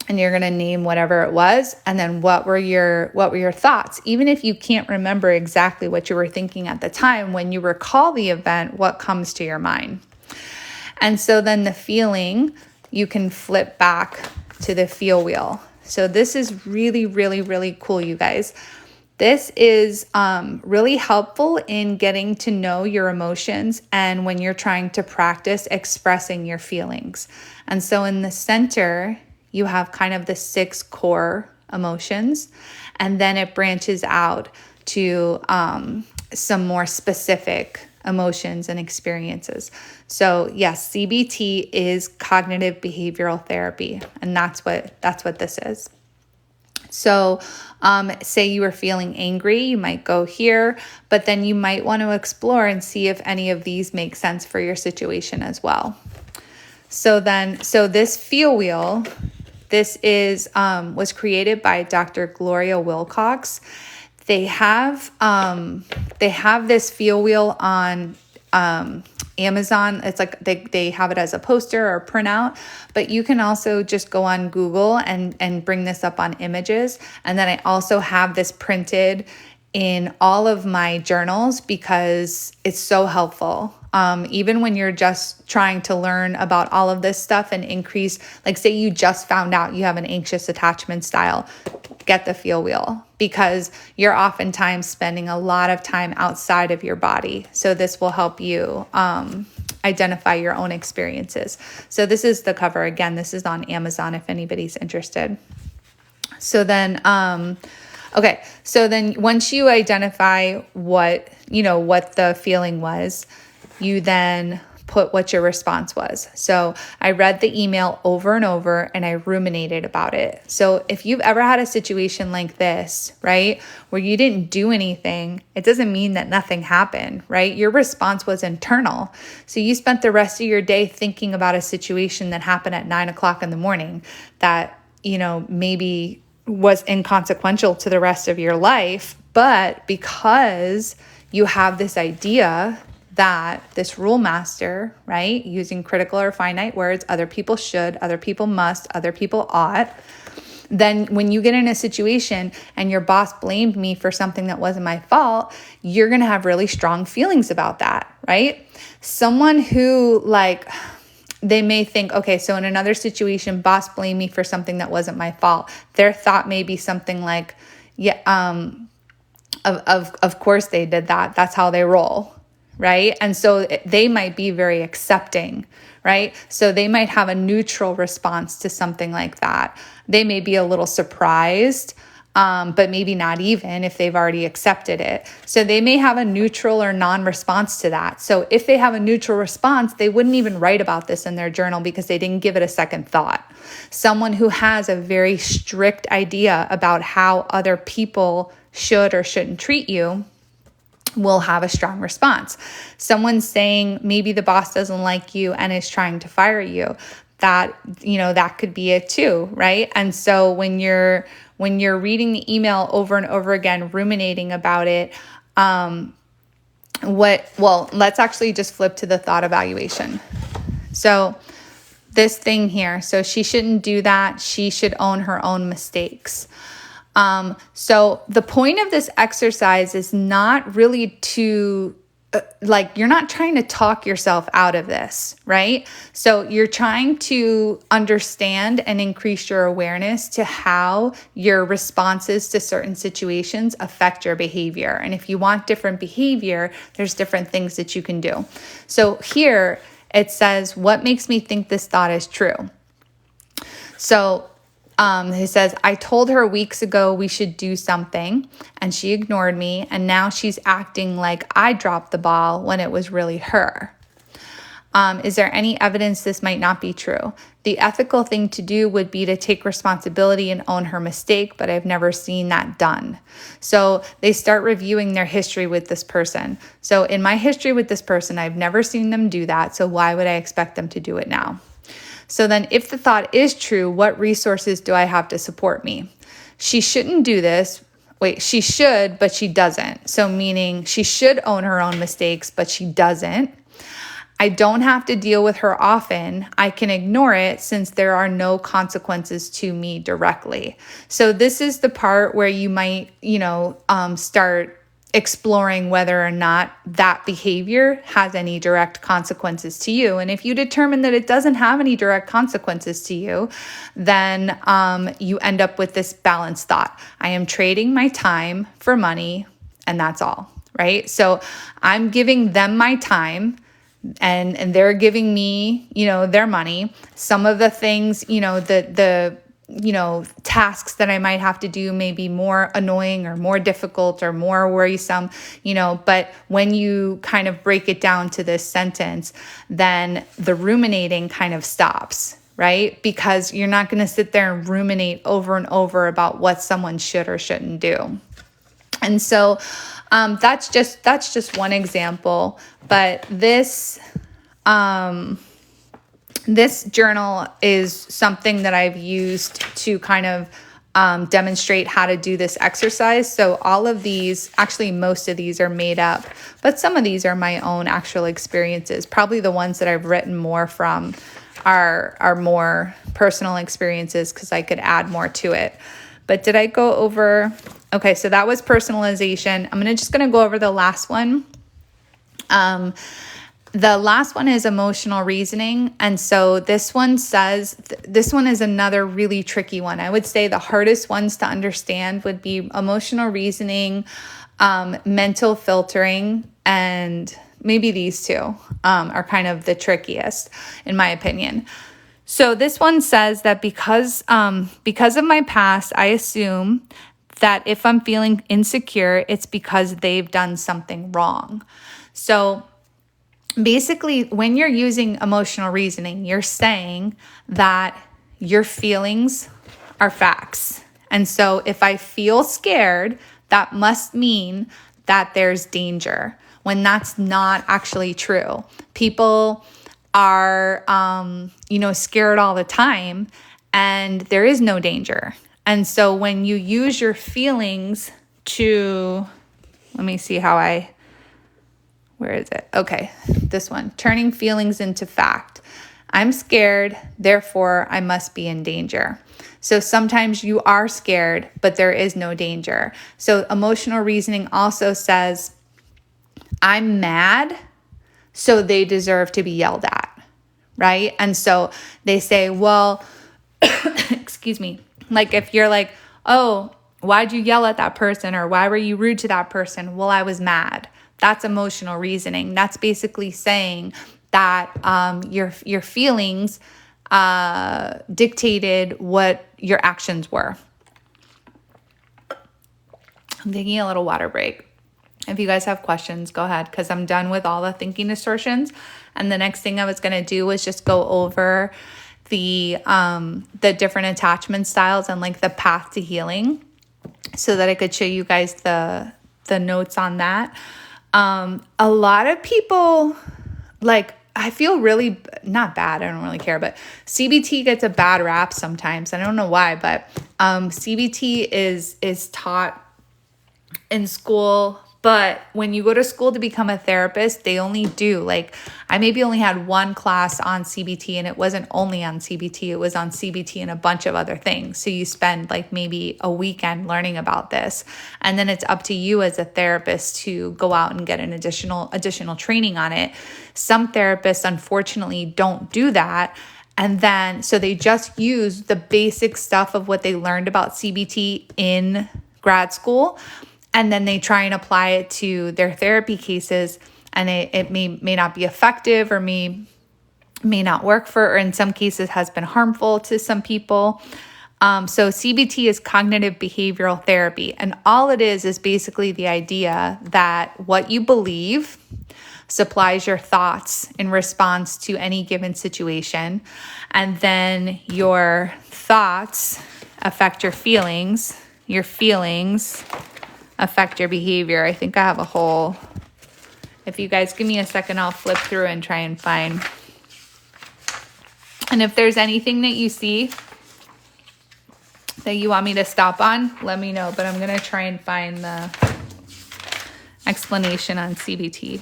and you're going to name whatever it was. And then what were your thoughts? Even if you can't remember exactly what you were thinking at the time, when you recall the event, what comes to your mind? And so then the feeling, you can flip back to the feel wheel. So this is really, really, really cool, you guys. This is really helpful in getting to know your emotions and when you're trying to practice expressing your feelings. And so in the center, you have kind of the 6 core emotions, and then it branches out to some more specific emotions and experiences. So yes, CBT is cognitive behavioral therapy, and that's what this is. So say you were feeling angry, you might go here, but then you might want to explore and see if any of these make sense for your situation as well. So this feel wheel, this is was created by Dr. Gloria Wilcox. They have this feel wheel on Amazon. It's like they have it as a poster or a printout, but you can also just go on Google and bring this up on images. And then I also have this printed in all of my journals because it's so helpful. Even when you're just trying to learn about all of this stuff and increase, like say you just found out you have an anxious attachment style, get the feel wheel, because you're oftentimes spending a lot of time outside of your body. So this will help you identify your own experiences. So this is the cover. Again, this is on Amazon if anybody's interested. So then, so then once you identify what the feeling was, you then put what your response was. So I read the email over and over and I ruminated about it. So if you've ever had a situation like this, right, where you didn't do anything, it doesn't mean that nothing happened, right? Your response was internal. So you spent the rest of your day thinking about a situation that happened at 9:00 in the morning that, maybe was inconsequential to the rest of your life, but because you have this idea that this rule master, right, using critical or finite words, other people should, other people must, other people ought, then when you get in a situation and your boss blamed me for something that wasn't my fault, you're going to have really strong feelings about that, right? Someone who they may think, okay, so in another situation, boss blamed me for something that wasn't my fault. Their thought may be something like, of course they did that. That's how they roll. Right? And so they might be very accepting, right? So they might have a neutral response to something like that. They may be a little surprised, but maybe not even if they've already accepted it. So they may have a neutral or non-response to that. So if they have a neutral response, they wouldn't even write about this in their journal because they didn't give it a second thought. Someone who has a very strict idea about how other people should or shouldn't treat you, will have a strong response. Someone saying maybe the boss doesn't like you and is trying to fire you, that, that could be it too, right? And so when you're reading the email over and over again, ruminating about it, let's actually just flip to the thought evaluation. So this thing here, so she shouldn't do that. She should own her own mistakes. So the point of this exercise is not really to, you're not trying to talk yourself out of this, right? So you're trying to understand and increase your awareness to how your responses to certain situations affect your behavior. And if you want different behavior, there's different things that you can do. So here it says, what makes me think this thought is true? So he says, I told her weeks ago we should do something and she ignored me, and now she's acting like I dropped the ball when it was really her. Is there any evidence this might not be true? The ethical thing to do would be to take responsibility and own her mistake, but I've never seen that done. So they start reviewing their history with this person. So in my history with this person, I've never seen them do that. So why would I expect them to do it now? So then if the thought is true, what resources do I have to support me? She shouldn't do this. Wait, she should, but she doesn't. So meaning she should own her own mistakes, but she doesn't. I don't have to deal with her often. I can ignore it since there are no consequences to me directly. So this is the part where you might, start exploring whether or not that behavior has any direct consequences to you. And if you determine that it doesn't have any direct consequences to you, then you end up with this balanced thought. I am trading my time for money, and that's all, right? So I'm giving them my time, and they're giving me, their money. Some of the things, the tasks that I might have to do may be more annoying or more difficult or more worrisome, but when you kind of break it down to this sentence, then the ruminating kind of stops, right? Because you're not going to sit there and ruminate over and over about what someone should or shouldn't do. And so that's just one example, but this journal is something that I've used to kind of demonstrate how to do this exercise. So all of these, actually most of these are made up, but some of these are my own actual experiences. Probably the ones that I've written more from are more personal experiences because I could add more to it. But did I go over? Okay, so that was personalization. I'm just going to go over the last one. The last one is emotional reasoning. And so this one says, this one is another really tricky one. I would say the hardest ones to understand would be emotional reasoning, mental filtering, and maybe these two are kind of the trickiest, in my opinion. So this one says that because of my past, I assume that if I'm feeling insecure, it's because they've done something wrong. So basically, when you're using emotional reasoning, you're saying that your feelings are facts. And so if I feel scared, that must mean that there's danger, when that's not actually true. People are, scared all the time, and there is no danger. And so when you use your feelings to, let me see where is it? Okay, this one, turning feelings into fact. I'm scared, therefore I must be in danger. So sometimes you are scared, but there is no danger. So emotional reasoning also says, I'm mad, so they deserve to be yelled at, right? And so they say, well, excuse me, like if you're like, oh, why'd you yell at that person? Or why were you rude to that person? Well, I was mad. That's emotional reasoning. That's basically saying that your feelings dictated what your actions were. I'm taking a little water break. If you guys have questions, go ahead, because I'm done with all the thinking distortions. And the next thing I was going to do was just go over the different attachment styles and like the path to healing. so that I could show you guys the notes on that. A lot of people, like, I feel really not bad. I don't really care, but CBT gets a bad rap sometimes. I don't know why, but CBT is taught in school, but when you go to school to become a therapist, they only do, like, I maybe only had one class on CBT, and it wasn't only on CBT, it was on CBT and a bunch of other things. So you spend like maybe a weekend learning about this, and then it's up to you as a therapist to go out and get an additional training on it. Some therapists unfortunately don't do that. And then, so they just use the basic stuff of what they learned about CBT in grad school, and then they try and apply it to their therapy cases, and it may not be effective, or may not work for, or in some cases has been harmful to some people. So CBT is cognitive behavioral therapy, and all it is basically the idea that what you believe supplies your thoughts in response to any given situation, and then your thoughts affect your feelings affect your behavior. I think I have a whole, if you guys give me a second, I'll flip through and try and find. And if there's anything that you see that you want me to stop on, let me know, but I'm going to try and find the explanation on CBT.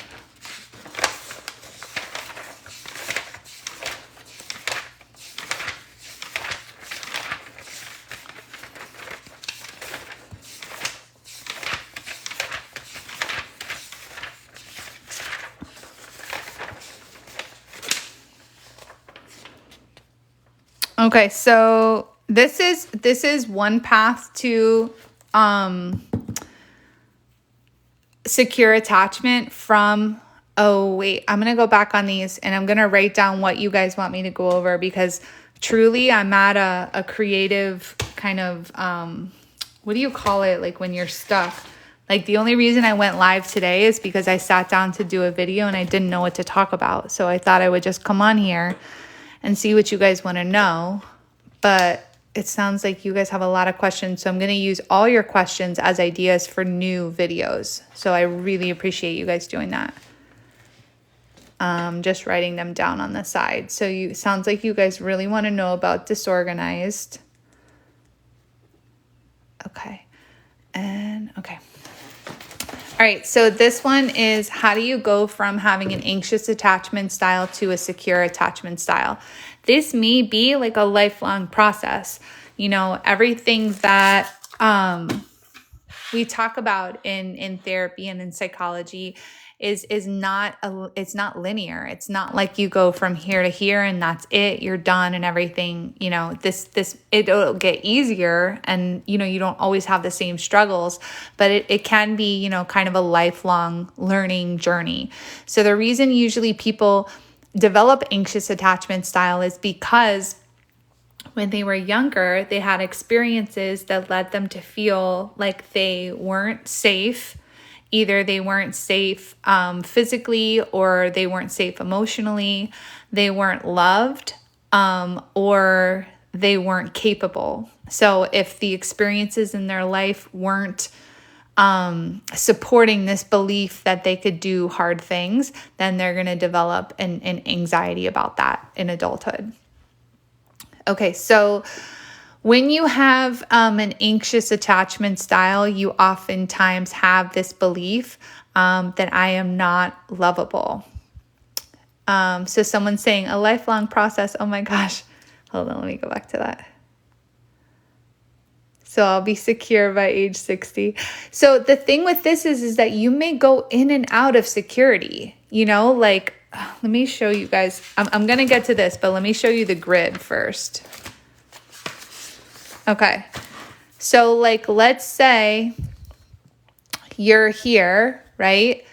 Okay, so this is one path to secure attachment from, oh wait, I'm going to go back on these and I'm going to write down what you guys want me to go over, because truly I'm at a creative kind of, what do you call it? Like when you're stuck. Like the only reason I went live today is because I sat down to do a video and I didn't know what to talk about. So I thought I would just come on here and see what you guys want to know. But it sounds like you guys have a lot of questions. So I'm going to use all your questions as ideas for new videos. So I really appreciate you guys doing that. Just writing them down on the side. So sounds like you guys really want to know about disorganized. Okay. And okay. All right, so this one is, how do you go from having an anxious attachment style to a secure attachment style? This may be like a lifelong process. You know, everything that we talk about in therapy and in psychology is not it's not linear. It's not like you go from here to here and that's it, you're done and everything. You know, it'll get easier, and you know, you don't always have the same struggles, but it can be, you know, kind of a lifelong learning journey. So the reason usually people develop anxious attachment style is because when they were younger, they had experiences that led them to feel like they weren't safe. Either they weren't safe physically, or they weren't safe emotionally, they weren't loved, or they weren't capable. So if the experiences in their life weren't supporting this belief that they could do hard things, then they're going to develop an anxiety about that in adulthood. Okay, so when you have an anxious attachment style, you oftentimes have this belief that I am not lovable. So someone's saying a lifelong process. Oh my gosh. Hold on, let me go back to that. So I'll be secure by age 60. So the thing with this is that you may go in and out of security, you know, like, let me show you guys. I'm going to get to this, but let me show you the grid first. Okay. So like, let's say you're here, right?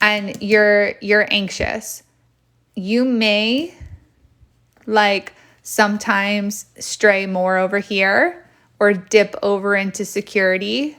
And you're anxious. You may like sometimes stray more over here or dip over into security.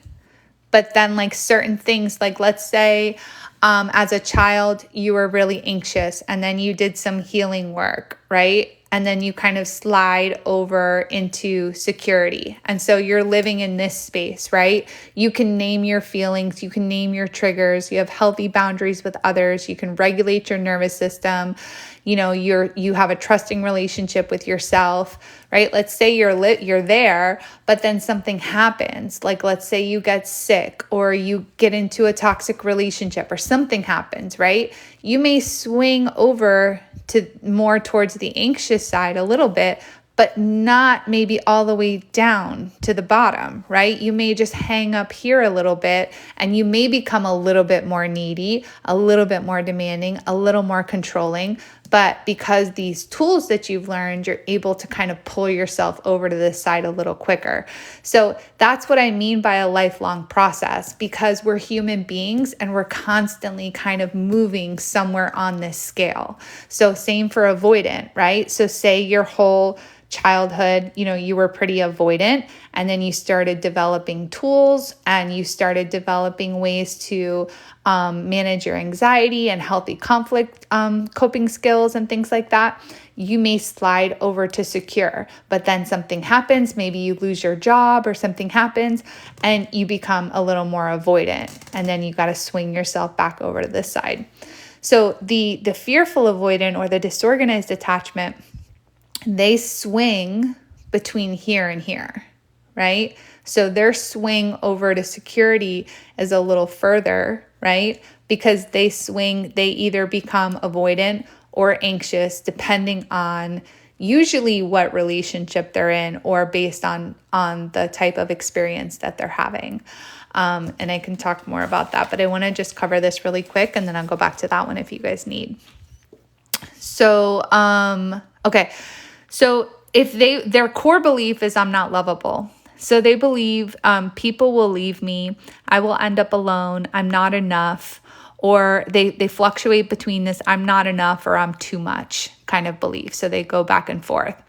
But then like certain things, like let's say as a child, you were really anxious and then you did some healing work, right? and then you kind of slide over into security. And so you're living in this space, right? You can name your feelings, you can name your triggers, you have healthy boundaries with others, you can regulate your nervous system. You have a trusting relationship with yourself, right? Let's say you're there, but then something happens. Like, let's say you get sick or you get into a toxic relationship or something happens, right? You may swing over to more towards the anxious side a little bit, but not maybe all the way down to the bottom, right? You may just hang up here a little bit and you may become a little bit more needy, a little bit more demanding, a little more controlling. But because these tools that you've learned, you're able to kind of pull yourself over to this side a little quicker. So that's what I mean by a lifelong process, because we're human beings and we're constantly kind of moving somewhere on this scale. So same for avoidant, right? So say your whole childhood, you were pretty avoidant, and then you started developing tools and you started developing ways to manage your anxiety and healthy conflict coping skills and things like that. You may slide over to secure, but then something happens, maybe you lose your job or something happens and you become a little more avoidant, and then you got to swing yourself back over to this side. So the fearful avoidant or the disorganized attachment, they swing between here and here, right? So their swing over to security is a little further, right? Because they either become avoidant or anxious, depending on usually what relationship they're in or based on the type of experience that they're having. And I can talk more about that, but I want to just cover this really quick and then I'll go back to that one if you guys need. So, okay. So if their core belief is I'm not lovable. So they believe people will leave me, I will end up alone, I'm not enough, or they fluctuate between this I'm not enough or I'm too much kind of belief. So they go back and forth.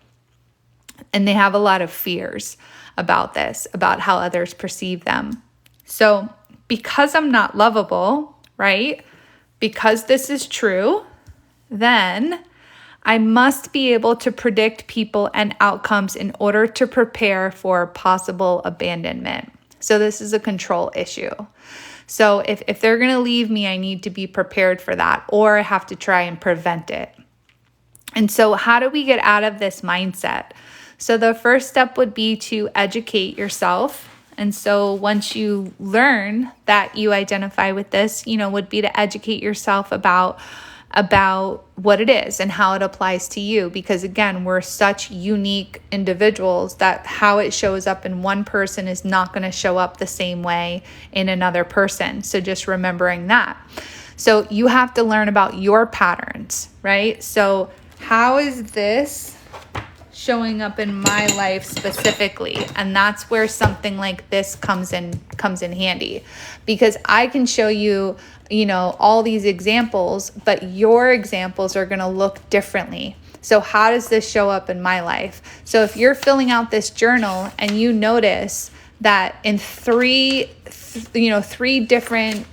And they have a lot of fears about this, about how others perceive them. So because I'm not lovable, right? Because this is true, then I must be able to predict people and outcomes in order to prepare for possible abandonment. So this is a control issue. So if they're going to leave me, I need to be prepared for that, or I have to try and prevent it. And so how do we get out of this mindset? So the first step would be to educate yourself. And so once you learn that you identify with this, would be to educate yourself about what it is and how it applies to you. Because again, we're such unique individuals that how it shows up in one person is not going to show up the same way in another person. So just remembering that. So you have to learn about your patterns, right? So how is this showing up in my life specifically? And that's where something like this comes in handy, because I can show you, all these examples, but your examples are going to look differently. So how does this show up in my life? So if you're filling out this journal and you notice that in three different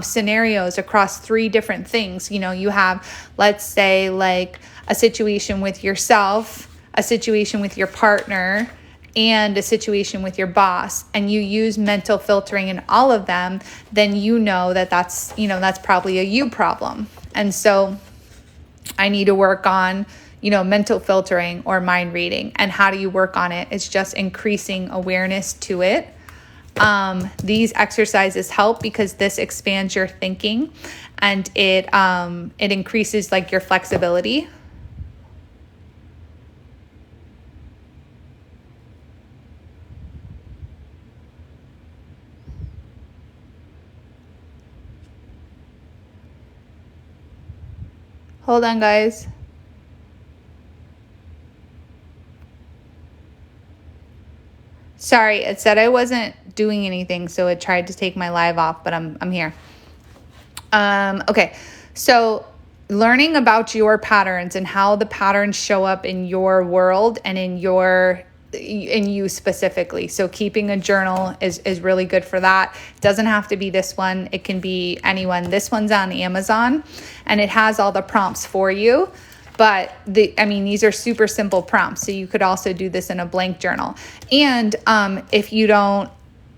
scenarios across three different things, you have, let's say, like a situation with yourself, a situation with your partner, and a situation with your boss, and you use mental filtering in all of them, then that's probably a you problem. And so I need to work on, mental filtering or mind reading. And how do you work on it? It's just increasing awareness to it. These exercises help because this expands your thinking and it increases like your flexibility. Hold on, guys. Sorry, it said I wasn't doing anything, so it tried to take my live off, but I'm here. Okay, so learning about your patterns and how the patterns show up in your world and in you specifically. So keeping a journal is really good for that. It doesn't have to be this one. It can be anyone. This one's on Amazon and it has all the prompts for you. But these are super simple prompts. So you could also do this in a blank journal. And if you don't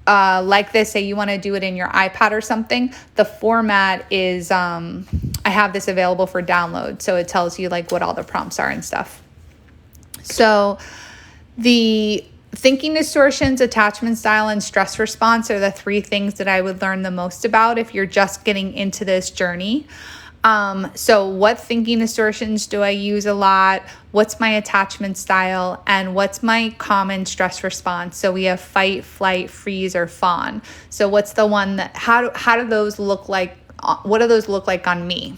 like this, say you want to do it in your iPad or something, the format is, I have this available for download. So it tells you like what all the prompts are and stuff. So the thinking distortions, attachment style, and stress response are the three things that I would learn the most about if you're just getting into this journey. So what thinking distortions do I use a lot? What's my attachment style? And what's my common stress response? So we have fight, flight, freeze, or fawn. So what's the one that, how do those look like? What do those look like on me?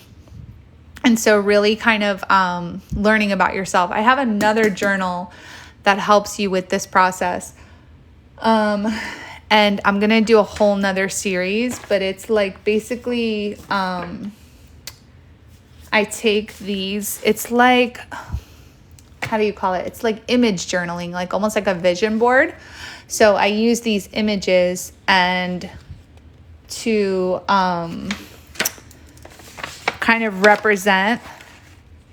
And so really kind of learning about yourself. I have another journal that helps you with this process. And I'm going to do a whole nother series, but it's like basically, I take these, it's like, how do you call it? It's like image journaling, like almost like a vision board. So I use these images and to kind of represent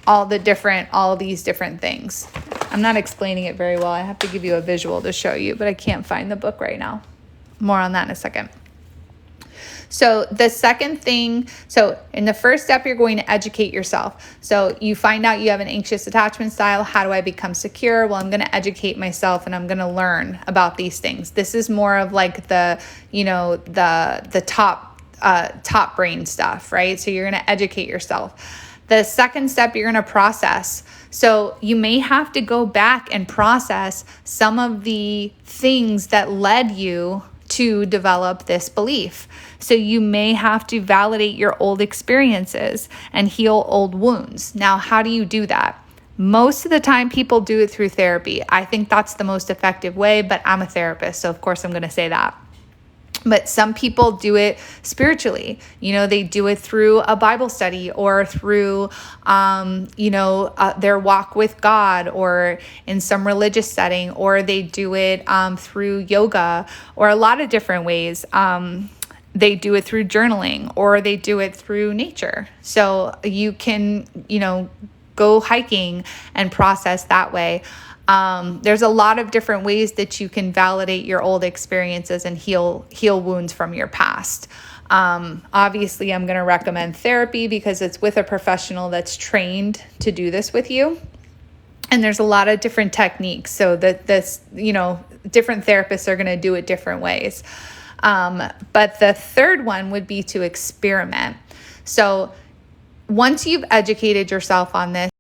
all these different things. I'm not explaining it very well. I have to give you a visual to show you, but I can't find the book right now. More on that in a second. So the second thing, so in the first step, you're going to educate yourself. So you find out you have an anxious attachment style. How do I become secure? Well, I'm going to educate myself and I'm going to learn about these things. This is more of like the top brain stuff, right? So you're going to educate yourself. The second step, you're going to process. So you may have to go back and process some of the things that led you to develop this belief. So you may have to validate your old experiences and heal old wounds. Now, how do you do that? Most of the time, people do it through therapy. I think that's the most effective way, but I'm a therapist, so of course I'm going to say that. But some people do it spiritually. They do it through a Bible study or through, their walk with God or in some religious setting, or they do it through yoga or a lot of different ways. They do it through journaling or they do it through nature. So you can, go hiking and process that way. There's a lot of different ways that you can validate your old experiences and heal wounds from your past. Obviously, I'm going to recommend therapy because it's with a professional that's trained to do this with you. And there's a lot of different techniques. So different therapists are going to do it different ways. But the third one would be to experiment. So once you've educated yourself on this,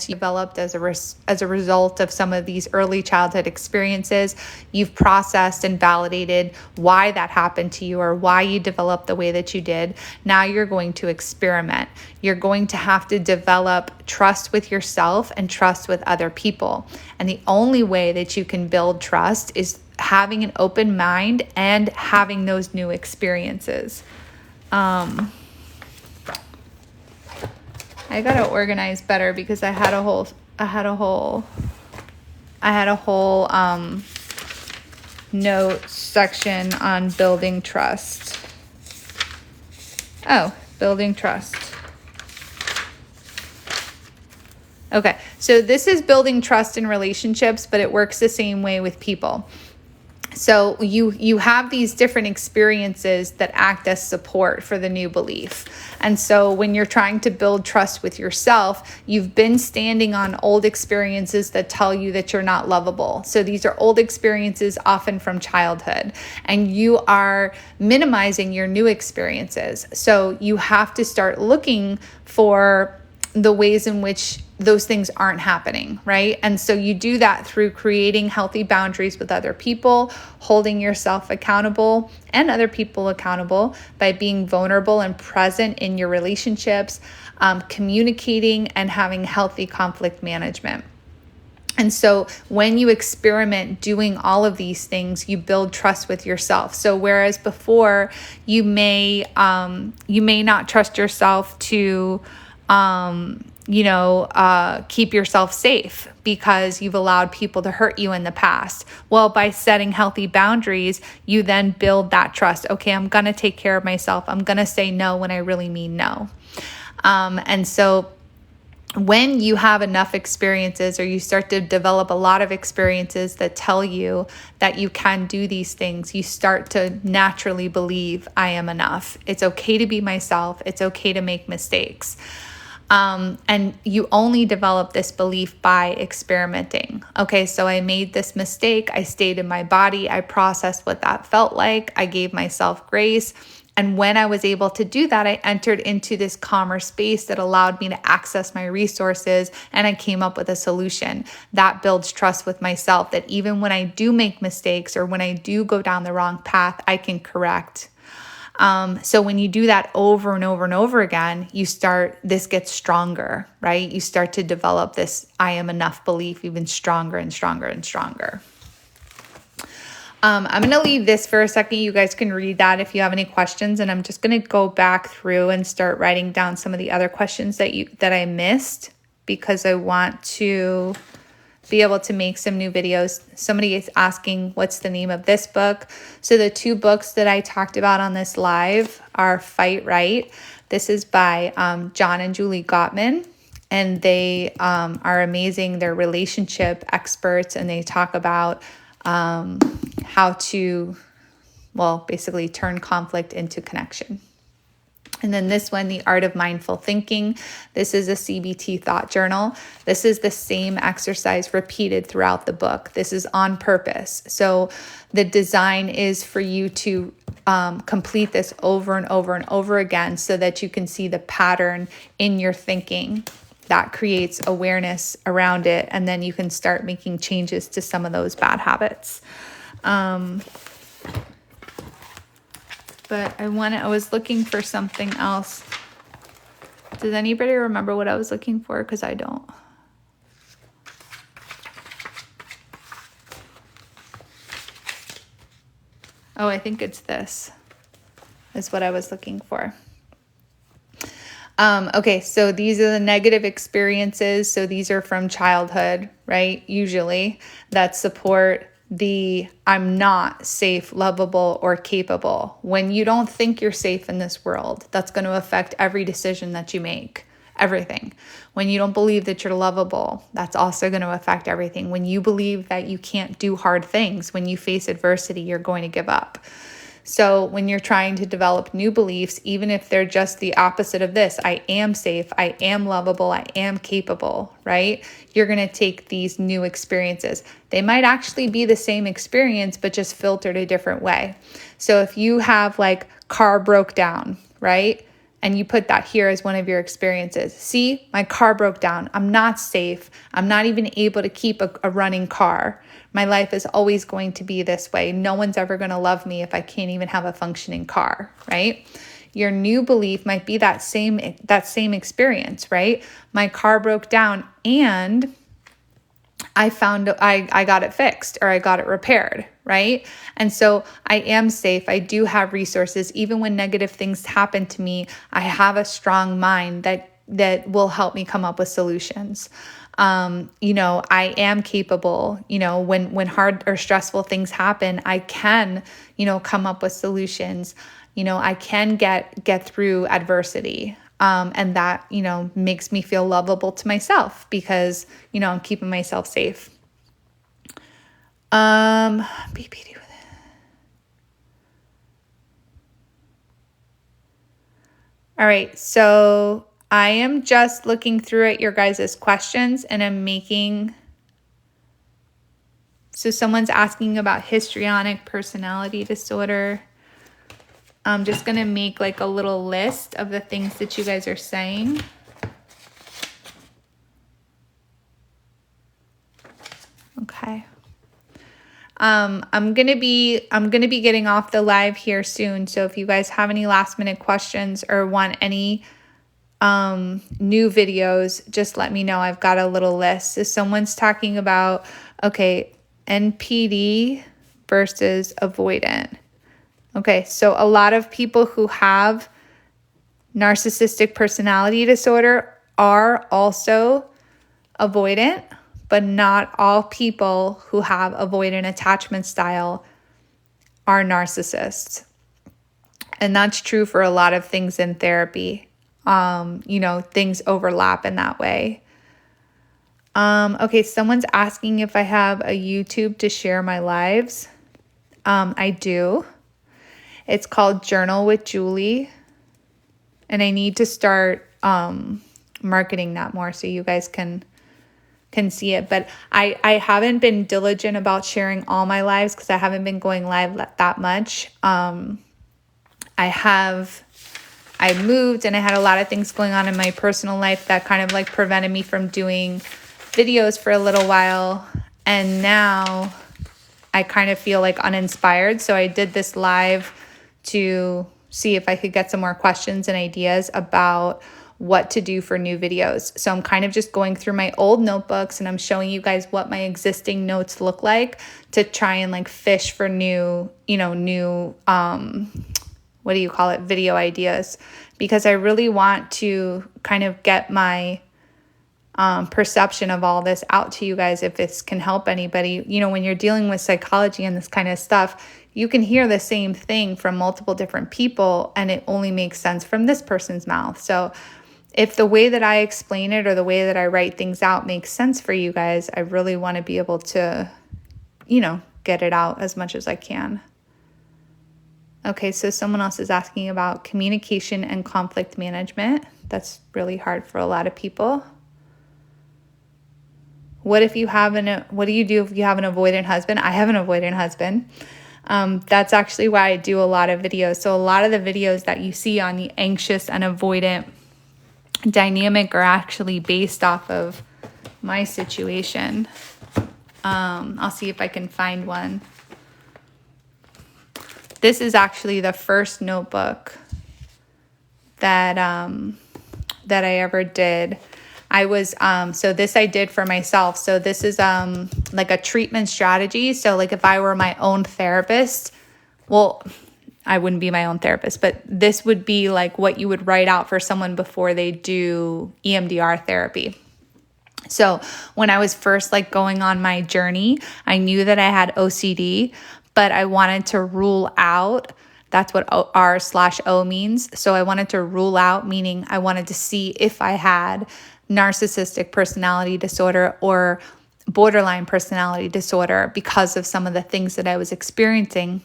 you developed as a result of some of these early childhood experiences, you've processed and validated why that happened to you or why you developed the way that you did. Now you're going to experiment. You're going to have to develop trust with yourself and trust with other people. And the only way that you can build trust is having an open mind and having those new experiences. I gotta organize better because I had a whole note section on building trust. Oh, building trust. Okay, so this is building trust in relationships, but it works the same way with people. So you have these different experiences that act as support for the new belief. And so when you're trying to build trust with yourself, you've been standing on old experiences that tell you that you're not lovable. So these are old experiences, often from childhood, and you are minimizing your new experiences. So you have to start looking for the ways in which those things aren't happening, right? And so you do that through creating healthy boundaries with other people, holding yourself accountable and other people accountable by being vulnerable and present in your relationships, communicating and having healthy conflict management. And so when you experiment doing all of these things, you build trust with yourself. So whereas before you may not trust yourself to keep yourself safe because you've allowed people to hurt you in the past. Well, by setting healthy boundaries, you then build that trust. Okay, I'm going to take care of myself. I'm going to say no when I really mean no. And so when you have enough experiences, or you start to develop a lot of experiences that tell you that you can do these things, you start to naturally believe, I am enough. It's okay to be myself. It's okay to make mistakes. And you only develop this belief by experimenting. Okay, so I made this mistake. I stayed in my body. I processed what that felt like. I gave myself grace. And when I was able to do that, I entered into this calmer space that allowed me to access my resources, and I came up with a solution. That builds trust with myself, that even when I do make mistakes or when I do go down the wrong path, I can correct. So when you do that over and over and over again, this gets stronger, right? You start to develop this I am enough belief even stronger and stronger and stronger. I'm going to leave this for a second. You guys can read that if you have any questions. And I'm just going to go back through and start writing down some of the other questions that I missed, because I want to be able to make some new videos. Somebody is asking, what's the name of this book? So the two books that I talked about on this live are Fight Right. This is by John and Julie Gottman. And they are amazing. They're relationship experts, and they talk about how to, basically turn conflict into connection. And then this one, The Art of Mindful Thinking. This is a CBT thought journal. This is the same exercise repeated throughout the book. This is on purpose. So the design is for you to complete this over and over and over again so that you can see the pattern in your thinking. That creates awareness around it, and then you can start making changes to some of those bad habits. But I was looking for something else. Does anybody remember what I was looking for? Because I don't. Oh, I think it's this is what I was looking for. Okay, so these are the negative experiences. So these are from childhood, right? Usually that support the I'm not safe, lovable, or capable. When you don't think you're safe in this world, that's going to affect every decision that you make, everything. When you don't believe that you're lovable, that's also going to affect everything. When you believe that you can't do hard things, when you face adversity, you're going to give up. So when you're trying to develop new beliefs, even if they're just the opposite of this, I am safe, I am lovable, I am capable, right? You're going to take these new experiences. They might actually be the same experience, but just filtered a different way. So if you have like car broke down, right? And you put that here as one of your experiences. See, my car broke down. I'm not safe. I'm not even able to keep a running car. My life is always going to be this way. No one's ever going to love me if I can't even have a functioning car, right? Your new belief might be that same experience, right? My car broke down and I got it fixed, or I got it repaired, right? And so I am safe. I do have resources. Even when negative things happen to me, I have a strong mind that will help me come up with solutions. I am capable, when hard or stressful things happen, I can, come up with solutions. I can get through adversity. And that, makes me feel lovable to myself because, I'm keeping myself safe. BPD with it. All right. So I am just looking through at your guys' questions, and I'm so someone's asking about histrionic personality disorder. I'm just going to make like a little list of the things that you guys are saying. Okay. I'm going to be getting off the live here soon. So if you guys have any last minute questions or want any new videos, just let me know. I've got a little list. So someone's talking about, NPD versus avoidant. Okay, so a lot of people who have narcissistic personality disorder are also avoidant, but not all people who have avoidant attachment style are narcissists. And that's true for a lot of things in therapy. Things overlap in that way. Okay, someone's asking if I have a YouTube to share my lives. I do. It's called Journal with Julie. And I need to start marketing that more so you guys can see it. But I haven't been diligent about sharing all my lives because I haven't been going live that much. I moved and I had a lot of things going on in my personal life that kind of like prevented me from doing videos for a little while. And now I kind of feel like uninspired. So I did this live to see if I could get some more questions and ideas about what to do for new videos. So I'm kind of just going through my old notebooks and I'm showing you guys what my existing notes look like to try and like fish for new video ideas, because I really want to kind of get my perception of all this out to you guys if this can help anybody. When you're dealing with psychology and this kind of stuff, you can hear the same thing from multiple different people and it only makes sense from this person's mouth. So if the way that I explain it or the way that I write things out makes sense for you guys, I really want to be able to, get it out as much as I can. Okay, so someone else is asking about communication and conflict management. That's really hard for a lot of people. What do you do if you have an avoidant husband? I have an avoidant husband. That's actually why I do a lot of videos. So a lot of the videos that you see on the anxious and avoidant dynamic are actually based off of my situation. I'll see if I can find one. This is actually the first notebook that I ever did. So this I did for myself. So this is like a treatment strategy. So like if I were my own therapist, well, I wouldn't be my own therapist, but this would be like what you would write out for someone before they do EMDR therapy. So when I was first like going on my journey, I knew that I had OCD, but I wanted to rule out. That's what R/O means. So I wanted to rule out, meaning I wanted to see if I had narcissistic personality disorder or borderline personality disorder because of some of the things that I was experiencing.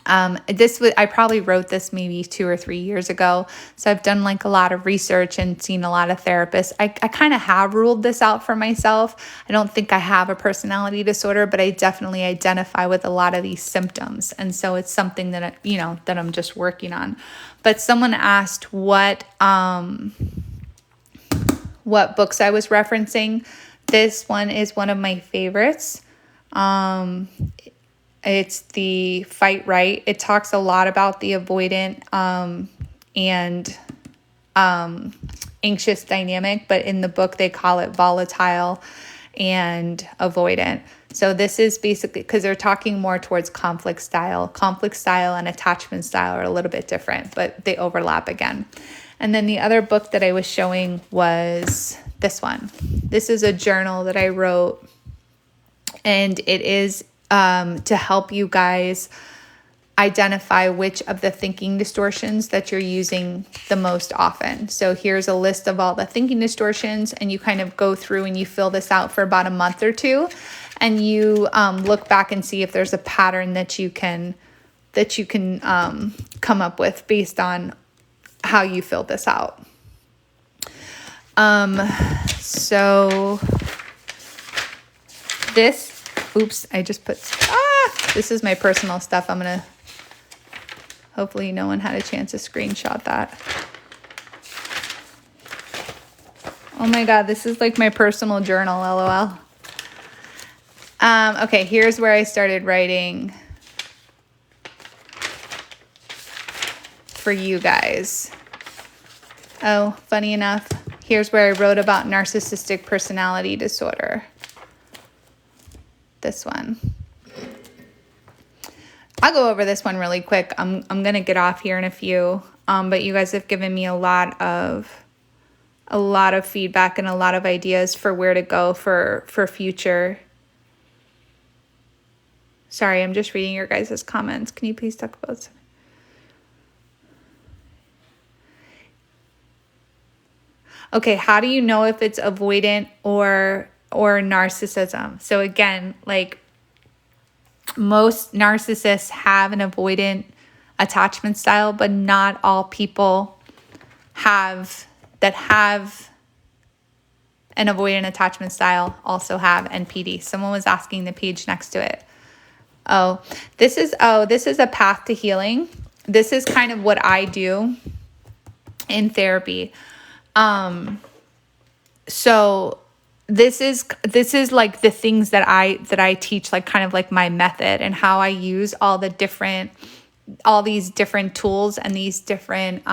I probably wrote this maybe 2 or 3 years ago. So I've done like a lot of research and seen a lot of therapists. I kind of have ruled this out for myself. I don't think I have a personality disorder, but I definitely identify with a lot of these symptoms. And so it's something that, that I'm just working on. But someone asked what books I was referencing. This one is one of my favorites. It's the Fight Right. It talks a lot about the avoidant and anxious dynamic, but in the book they call it volatile and avoidant. So this is basically because they're talking more towards conflict style. Conflict style and attachment style are a little bit different, but they overlap again. And then the other book that I was showing was this one. This is a journal that I wrote, and it is to help you guys identify which of the thinking distortions that you're using the most often. So here's a list of all the thinking distortions, and you kind of go through and you fill this out for about a month or two, and you look back and see if there's a pattern that you can come up with based on how you fill this out. So this. Oops, I just put, this is my personal stuff. Hopefully no one had a chance to screenshot that. Oh my God, this is like my personal journal, LOL. Okay, here's where I started writing for you guys. Oh, funny enough, here's where I wrote about narcissistic personality disorder. This one. I'll go over this one really quick. I'm going to get off here in a few, but you guys have given me a lot of a lot of feedback and a lot of ideas for where to go for future. Sorry, I'm just reading your guys' comments. Can you please talk about something? Okay, how do you know if it's avoidant or narcissism? So again, like most narcissists have an avoidant attachment style, but not all people have an avoidant attachment style also have NPD. Someone was asking the page next to it. This is a path to healing. This is kind of what I do in therapy. So this is like the things that I teach, like kind of like my method and how I use all these different tools and these different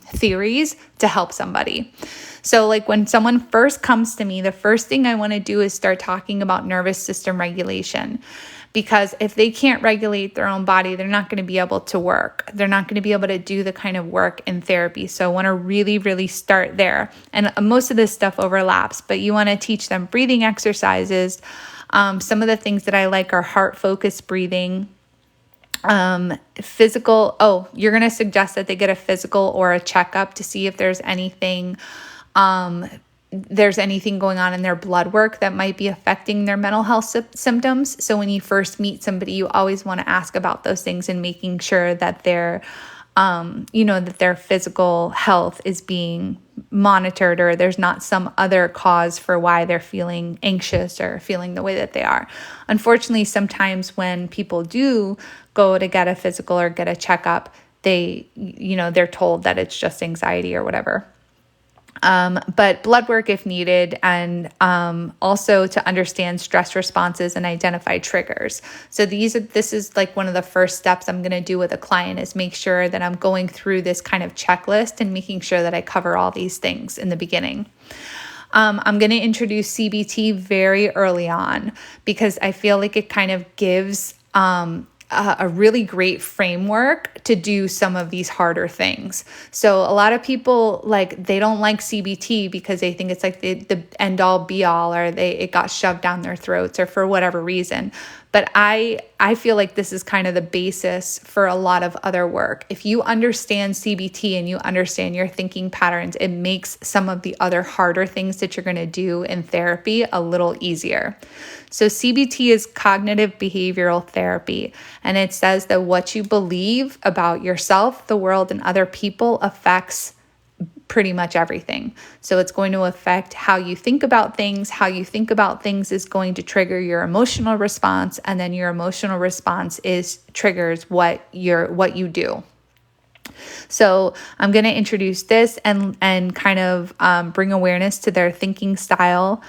theories to help somebody. So like when someone first comes to me, the first thing I want to do is start talking about nervous system regulation. Because if they can't regulate their own body, they're not going to be able to work. They're not going to be able to do the kind of work in therapy. So I want to really, really start there. And most of this stuff overlaps, but you want to teach them breathing exercises. Some of the things that I like are heart-focused breathing. Physical. You're going to suggest that they get a physical or a checkup to see if there's anything going on in their blood work that might be affecting their mental health symptoms. So when you first meet somebody, you always want to ask about those things and making sure that that their physical health is being monitored, or there's not some other cause for why they're feeling anxious or feeling the way that they are. Unfortunately, sometimes when people do go to get a physical or get a checkup, they're told that it's just anxiety or whatever. But blood work if needed, and also to understand stress responses and identify triggers. So this is like one of the first steps I'm going to do with a client, is make sure that I'm going through this kind of checklist and making sure that I cover all these things in the beginning. I'm going to introduce CBT very early on because I feel like it kind of gives a really great framework to do some of these harder things. So a lot of people, they don't like CBT because they think it's like the end all be all, or it got shoved down their throats, or for whatever reason. But I feel like this is kind of the basis for a lot of other work. If you understand CBT and you understand your thinking patterns, it makes some of the other harder things that you're going to do in therapy a little easier. So CBT is cognitive behavioral therapy, and it says that what you believe about yourself, the world, and other people affects pretty much everything. So it's going to affect how you think about things. How you think about things is going to trigger your emotional response, and then your emotional response triggers what you do. So I'm going to introduce this and kind of bring awareness to their thinking style.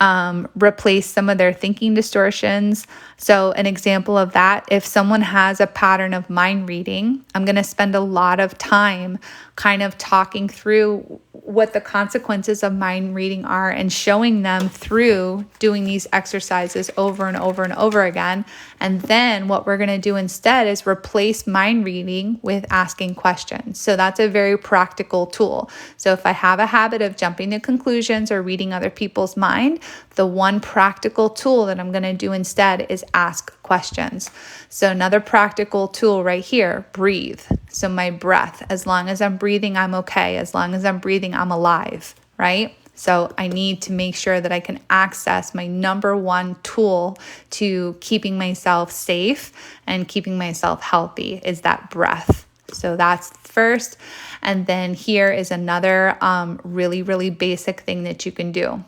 Replace some of their thinking distortions. So an example of that, if someone has a pattern of mind reading, I'm going to spend a lot of time kind of talking through what the consequences of mind reading are and showing them through doing these exercises over and over and over again. And then what we're going to do instead is replace mind reading with asking questions. So that's a very practical tool. So if I have a habit of jumping to conclusions or reading other people's mind, the one practical tool that I'm going to do instead is ask questions. So another practical tool right here, breathe. So my breath, as long as I'm breathing, I'm okay. As long as I'm breathing, I'm alive, right? So I need to make sure that I can access my number one tool to keeping myself safe and keeping myself healthy is that breath. So that's first. And then here is another really, really basic thing that you can do.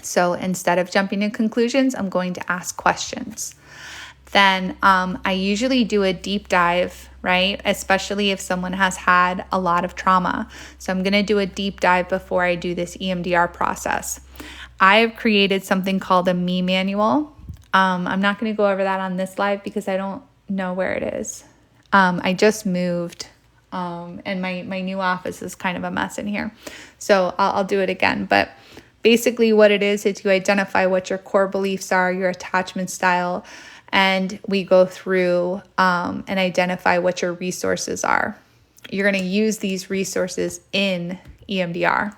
So instead of jumping to conclusions, I'm going to ask questions. Then I usually do a deep dive, right? Especially if someone has had a lot of trauma. So I'm going to do a deep dive before I do this EMDR process. I have created something called a me manual. I'm not going to go over that on this live because I don't know where it is. I just moved and my new office is kind of a mess in here. So I'll do it again. But basically what it is you identify what your core beliefs are, your attachment style, and we go through and identify what your resources are. You're going to use these resources in EMDR.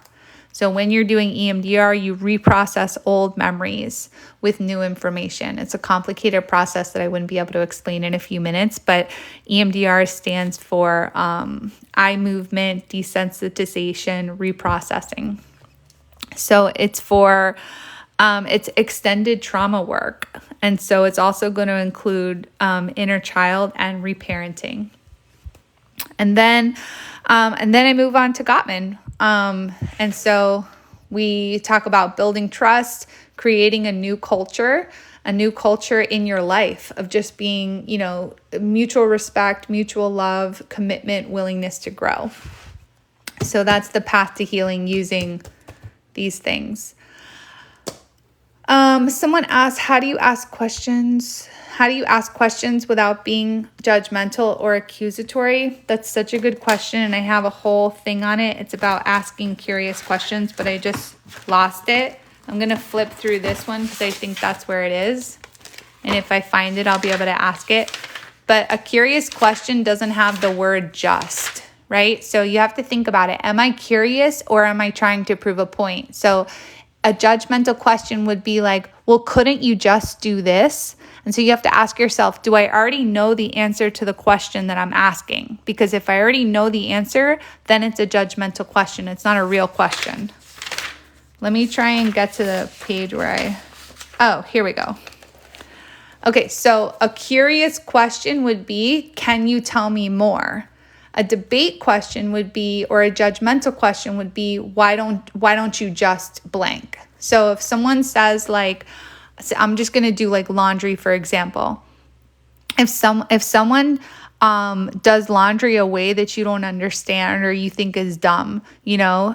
So when you're doing EMDR, you reprocess old memories with new information. It's a complicated process that I wouldn't be able to explain in a few minutes, but EMDR stands for eye movement, desensitization, reprocessing. So it's for it's extended trauma work. And so it's also going to include inner child and reparenting. And then I move on to Gottman. And so we talk about building trust, creating a new culture in your life of just being, mutual respect, mutual love, commitment, willingness to grow. So that's the path to healing using these things. Someone asked, how do you ask questions? How do you ask questions without being judgmental or accusatory? That's such a good question, and I have a whole thing on it. It's about asking curious questions, but I just lost it. I'm going to flip through this one because I think that's where it is. And if I find it, I'll be able to ask it. But a curious question doesn't have the word just, right? So you have to think about it. Am I curious or am I trying to prove a point? So a judgmental question would be like, well, couldn't you just do this? And so you have to ask yourself, do I already know the answer to the question that I'm asking? Because if I already know the answer, then it's a judgmental question. It's not a real question. Let me try and get to the page where here we go. Okay, so a curious question would be, can you tell me more? A debate question would be, or a judgmental question would be, why don't you just blank? So if someone says like, I'm just going to do like laundry, for example. If someone does laundry a way that you don't understand or you think is dumb, a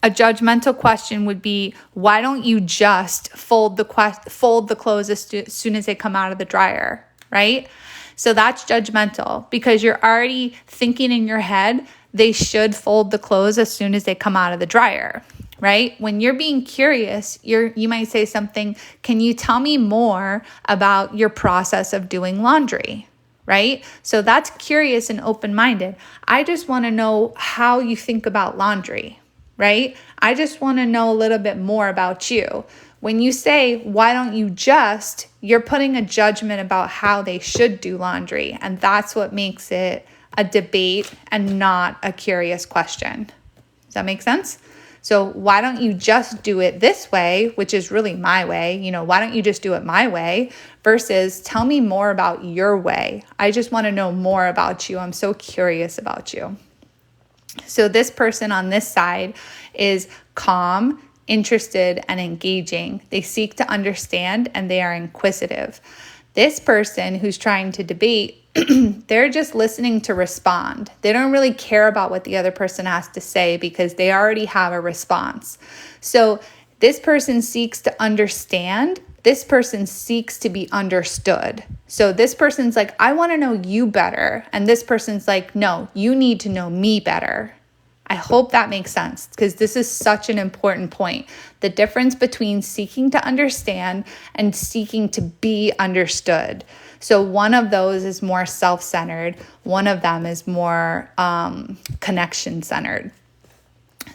judgmental question would be, why don't you just fold the clothes as soon as they come out of the dryer, right? So that's judgmental because you're already thinking in your head, they should fold the clothes as soon as they come out of the dryer, right? When you're being curious, you might say something, can you tell me more about your process of doing laundry, right? So that's curious and open-minded. I just want to know how you think about laundry, right? I just want to know a little bit more about you. When you say, why don't you just, you're putting a judgment about how they should do laundry. And that's what makes it a debate and not a curious question. Does that make sense? So why don't you just do it this way, which is really my way? Why don't you just do it my way versus tell me more about your way? I just want to know more about you. I'm so curious about you. So this person on this side is calm, interested, and engaging. They seek to understand and they are inquisitive. This person who's trying to debate, they're just listening to respond. They don't really care about what the other person has to say because they already have a response. So this person seeks to understand. This person seeks to be understood. So this person's like, I want to know you better. And this person's like, no, you need to know me better. I hope that makes sense because this is such an important point. The difference between seeking to understand and seeking to be understood. So one of those is more self-centered. One of them is more connection-centered.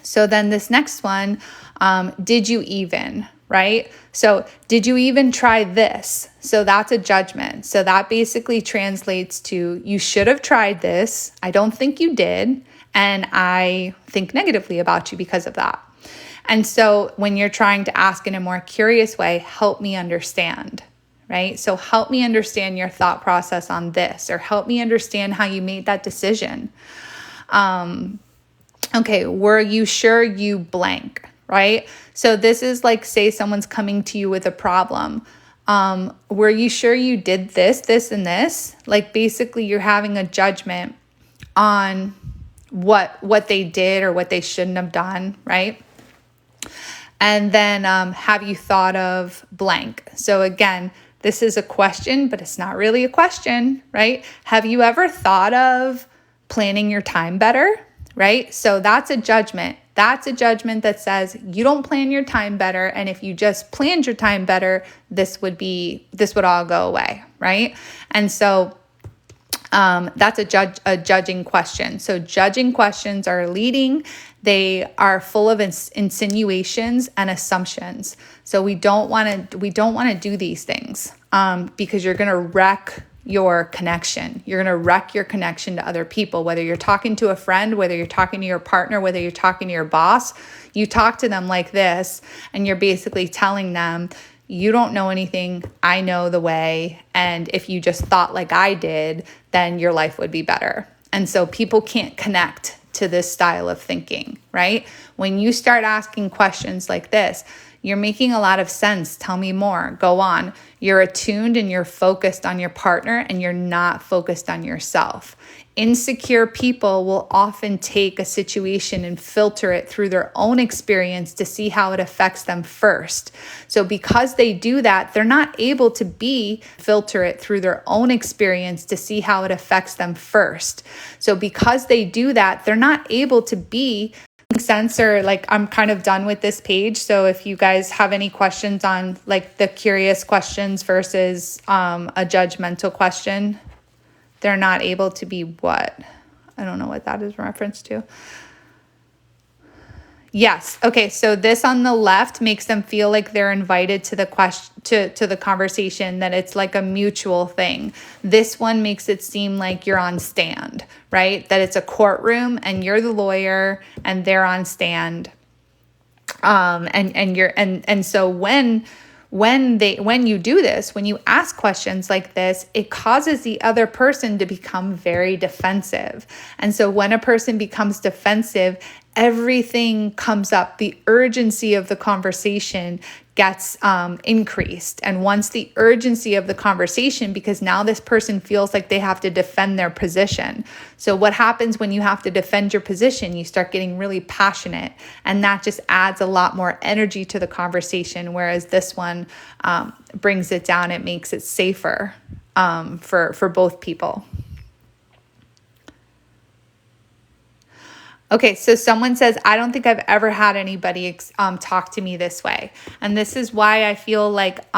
So then this next one, did you even, right? So did you even try this? So that's a judgment. So that basically translates to you should have tried this. I don't think you did. And I think negatively about you because of that. And so when you're trying to ask in a more curious way, help me understand, right? So help me understand your thought process on this, or help me understand how you made that decision. Okay, were you sure you blank, right? So this is like, say someone's coming to you with a problem. Were you sure you did this, this, and this? Like basically you're having a judgment on what they did or what they shouldn't have done, right? And then have you thought of blank? So again, this is a question, but it's not really a question, right? Have you ever thought of planning your time better, right? So that's a judgment. That's a judgment that says you don't plan your time better. And if you just planned your time better, this would all go away, right? And so That's a judging question. So judging questions are leading. They are full of insinuations and assumptions. So we don't want to do these things because you're going to wreck your connection. You're going to wreck your connection to other people, whether you're talking to a friend, whether you're talking to your partner, whether you're talking to your boss. You talk to them like this, and you're basically telling them, you don't know anything, I know the way, and if you just thought like I did, then your life would be better. And so people can't connect to this style of thinking, right? When you start asking questions like this, you're making a lot of sense. Tell me more. Go on. You're attuned and you're focused on your partner, and you're not focused on yourself. Insecure people will often take a situation and filter it through their own experience to see how it affects them first. So because they do that, they're not able to filter it through their own experience to see how it affects them first. So because they do that, they're not able to be sense, or like, I'm kind of done with this page. So if you guys have any questions on like the curious questions versus a judgmental question, they're not able to be what? I don't know what that is reference to. Yes. Okay. So this on the left makes them feel like they're invited to the to the conversation, that it's like a mutual thing. This one makes it seem like you're on stand, right? That it's a courtroom and you're the lawyer and they're on stand. And so when you do this, when you ask questions like this, it causes the other person to become very defensive. And so when a person becomes defensive, everything comes up. The urgency of the conversation gets increased. And once the urgency of the conversation, because now this person feels like they have to defend their position. So what happens when you have to defend your position? You start getting really passionate, and that just adds a lot more energy to the conversation. Whereas this one brings it down. It makes it safer for both people. Okay, so someone says, I don't think I've ever had anybody talk to me this way. And this is why I feel like,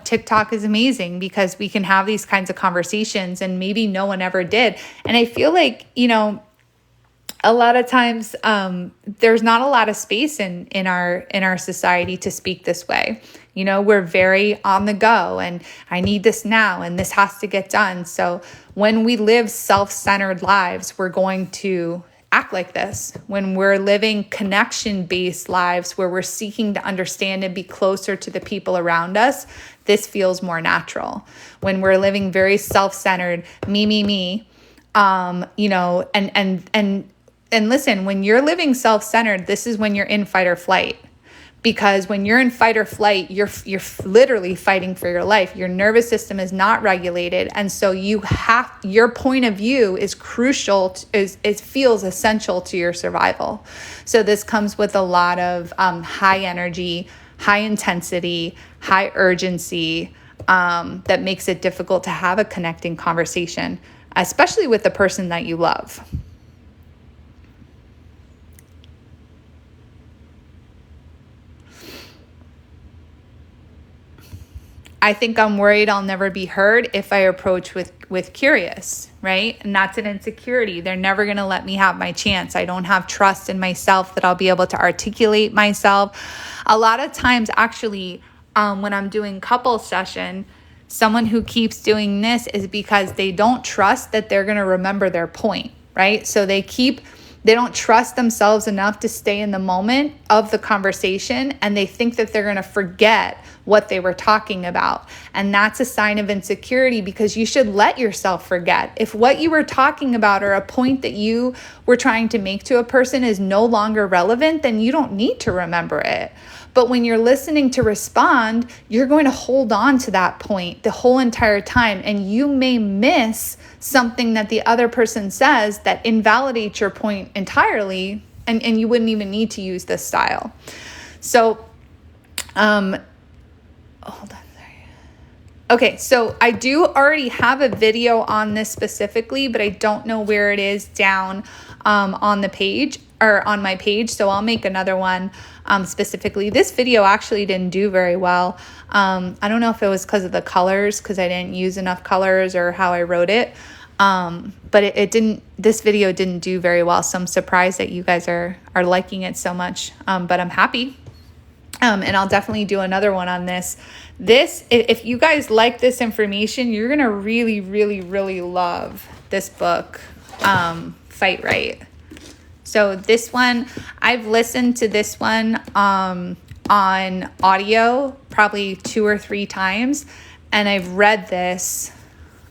TikTok is amazing, because we can have these kinds of conversations and maybe no one ever did. And I feel like, a lot of times there's not a lot of space in our society to speak this way. We're very on the go, and I need this now, and this has to get done. So when we live self-centered lives, we're going to act like this. When we're living connection-based lives where we're seeking to understand and be closer to the people around us, this feels more natural. When we're living very self-centered, me, and listen, when you're living self-centered, this is when you're in fight or flight. Because when you're in fight or flight, you're literally fighting for your life. Your nervous system is not regulated. And so your point of view is crucial, it feels essential to your survival. So this comes with a lot of high energy, high intensity, high urgency that makes it difficult to have a connecting conversation, especially with the person that you love. I think I'm worried I'll never be heard if I approach with curious, right? And that's an insecurity. They're never going to let me have my chance. I don't have trust in myself that I'll be able to articulate myself. A lot of times, actually, when I'm doing couple session, someone who keeps doing this is because they don't trust that they're going to remember their point, right? So they don't trust themselves enough to stay in the moment of the conversation, and they think that they're going to forget what they were talking about. And that's a sign of insecurity, because you should let yourself forget. If what you were talking about or a point that you were trying to make to a person is no longer relevant, then you don't need to remember it. But when you're listening to respond, you're going to hold on to that point the whole entire time, and you may miss something that the other person says that invalidates your point entirely, and you wouldn't even need to use this style. So, hold on. Okay, so I do already have a video on this specifically, but I don't know where it is down on the page or on my page. So I'll make another one specifically. This video actually didn't do very well. I don't know if it was because of the colors, because I didn't use enough colors, or how I wrote it. But it didn't, this video didn't do very well. So I'm surprised that you guys are liking it so much. But I'm happy. And I'll definitely do another one on this. If you guys like this information, you're going to really, really, really love this book, Fight Right. So this one, I've listened to this one on audio probably 2 or 3 times. And I've read this.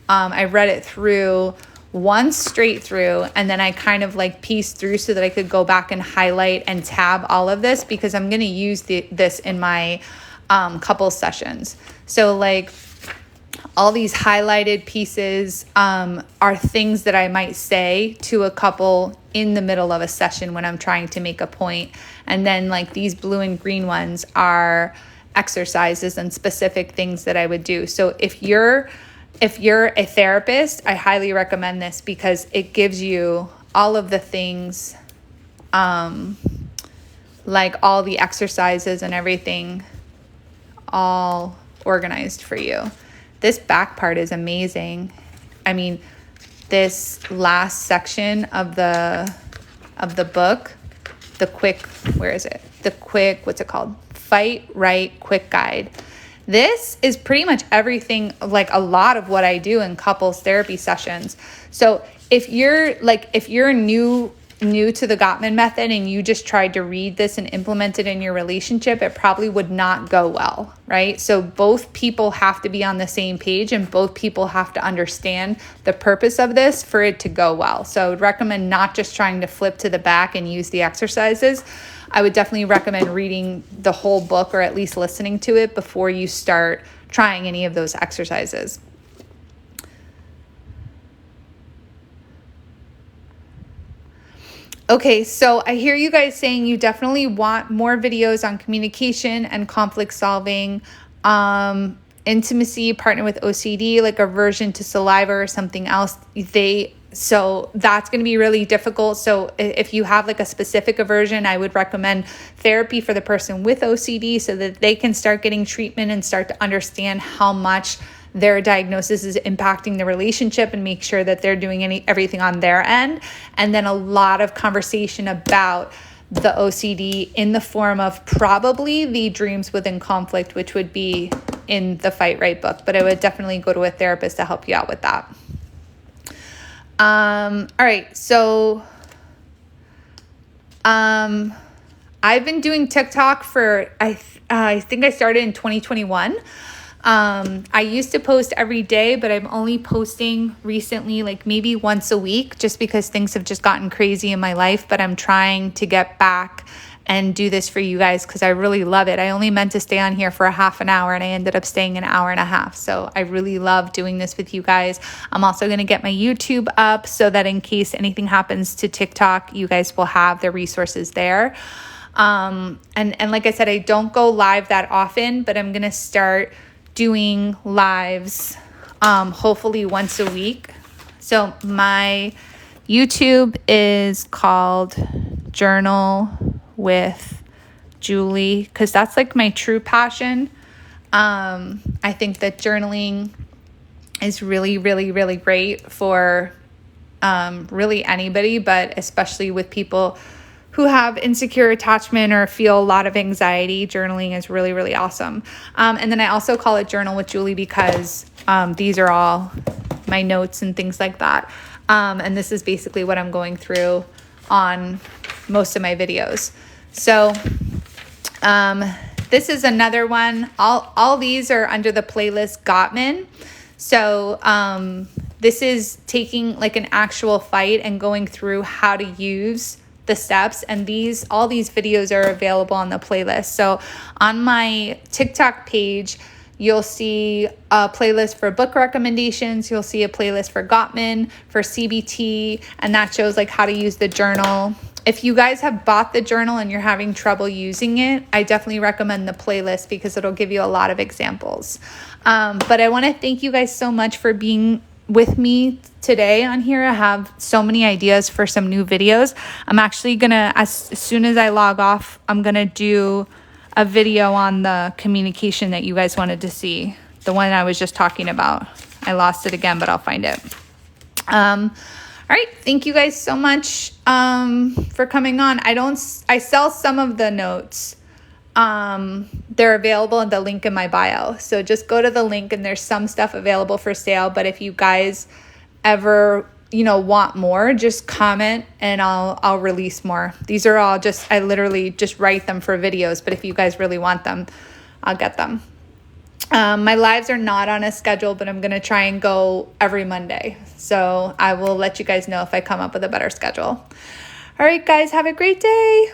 I read it through once straight through, and then I kind of like pieced through so that I could go back and highlight and tab all of this, because I'm going to use this in my couple sessions. So like all these highlighted pieces are things that I might say to a couple in the middle of a session when I'm trying to make a point. And then like these blue and green ones are exercises and specific things that I would do. So if you're a therapist, I highly recommend this, because it gives you all of the things, like all the exercises and everything, all organized for you. This back part is amazing. I mean, this last section of the book, what's it called? Fight Right Quick Guide. This is pretty much everything, like a lot of what I do in couples therapy sessions. So if you're new to the Gottman method and you just tried to read this and implement it in your relationship, it probably would not go well, right? So both people have to be on the same page, and both people have to understand the purpose of this for it to go well. So I would recommend not just trying to flip to the back and use the exercises. I would definitely recommend reading the whole book, or at least listening to it, before you start trying any of those exercises. Okay, so I hear you guys saying you definitely want more videos on communication and conflict solving, intimacy, partner with OCD, like aversion to saliva or something else. So that's going to be really difficult. So if you have like a specific aversion, I would recommend therapy for the person with OCD, so that they can start getting treatment and start to understand how much their diagnosis is impacting the relationship, and make sure that they're doing everything on their end. And then a lot of conversation about the OCD in the form of probably the dreams within conflict, which would be in the Fight Right book. But I would definitely go to a therapist to help you out with that. All right. So, I've been doing TikTok for, I think I started in 2021. I used to post every day, but I'm only posting recently, like maybe once a week, just because things have just gotten crazy in my life. But I'm trying to get back and do this for you guys, because I really love it. I only meant to stay on here for a half an hour, and I ended up staying an hour and a half. So I really love doing this with you guys. I'm also going to get my YouTube up, so that in case anything happens to TikTok, you guys will have the resources there. And like I said, I don't go live that often, but I'm going to start doing lives, hopefully once a week. So my YouTube is called Journal with Julie, because that's like my true passion. I think that journaling is really, really, really great for really anybody, but especially with people who have insecure attachment or feel a lot of anxiety. Journaling is really, really awesome. And then I also call it Journal with Julie, because these are all my notes and things like that. And this is basically what I'm going through on most of my videos. So this is another one. All these are under the playlist Gottman. So this is taking like an actual fight and going through how to use the steps, and all these videos are available on the playlist. So on my TikTok page, you'll see a playlist for book recommendations. You'll see a playlist for Gottman, for CBT, and that shows like how to use the journal. If you guys have bought the journal and you're having trouble using it, I definitely recommend the playlist, because it'll give you a lot of examples. But I want to thank you guys so much for being with me today on here. I have so many ideas for some new videos. I'm actually gonna, as soon as I log off, I'm gonna do a video on the communication that you guys wanted to see, the one I was just talking about. I lost it again, but I'll find it. All right. Thank you guys so much for coming on. I sell some of the notes. They're available in the link in my bio. So just go to the link and there's some stuff available for sale. But if you guys ever, want more, just comment and I'll release more. These are all I literally just write them for videos. But if you guys really want them, I'll get them. My lives are not on a schedule, but I'm going to try and go every Monday. So I will let you guys know if I come up with a better schedule. All right, guys, have a great day.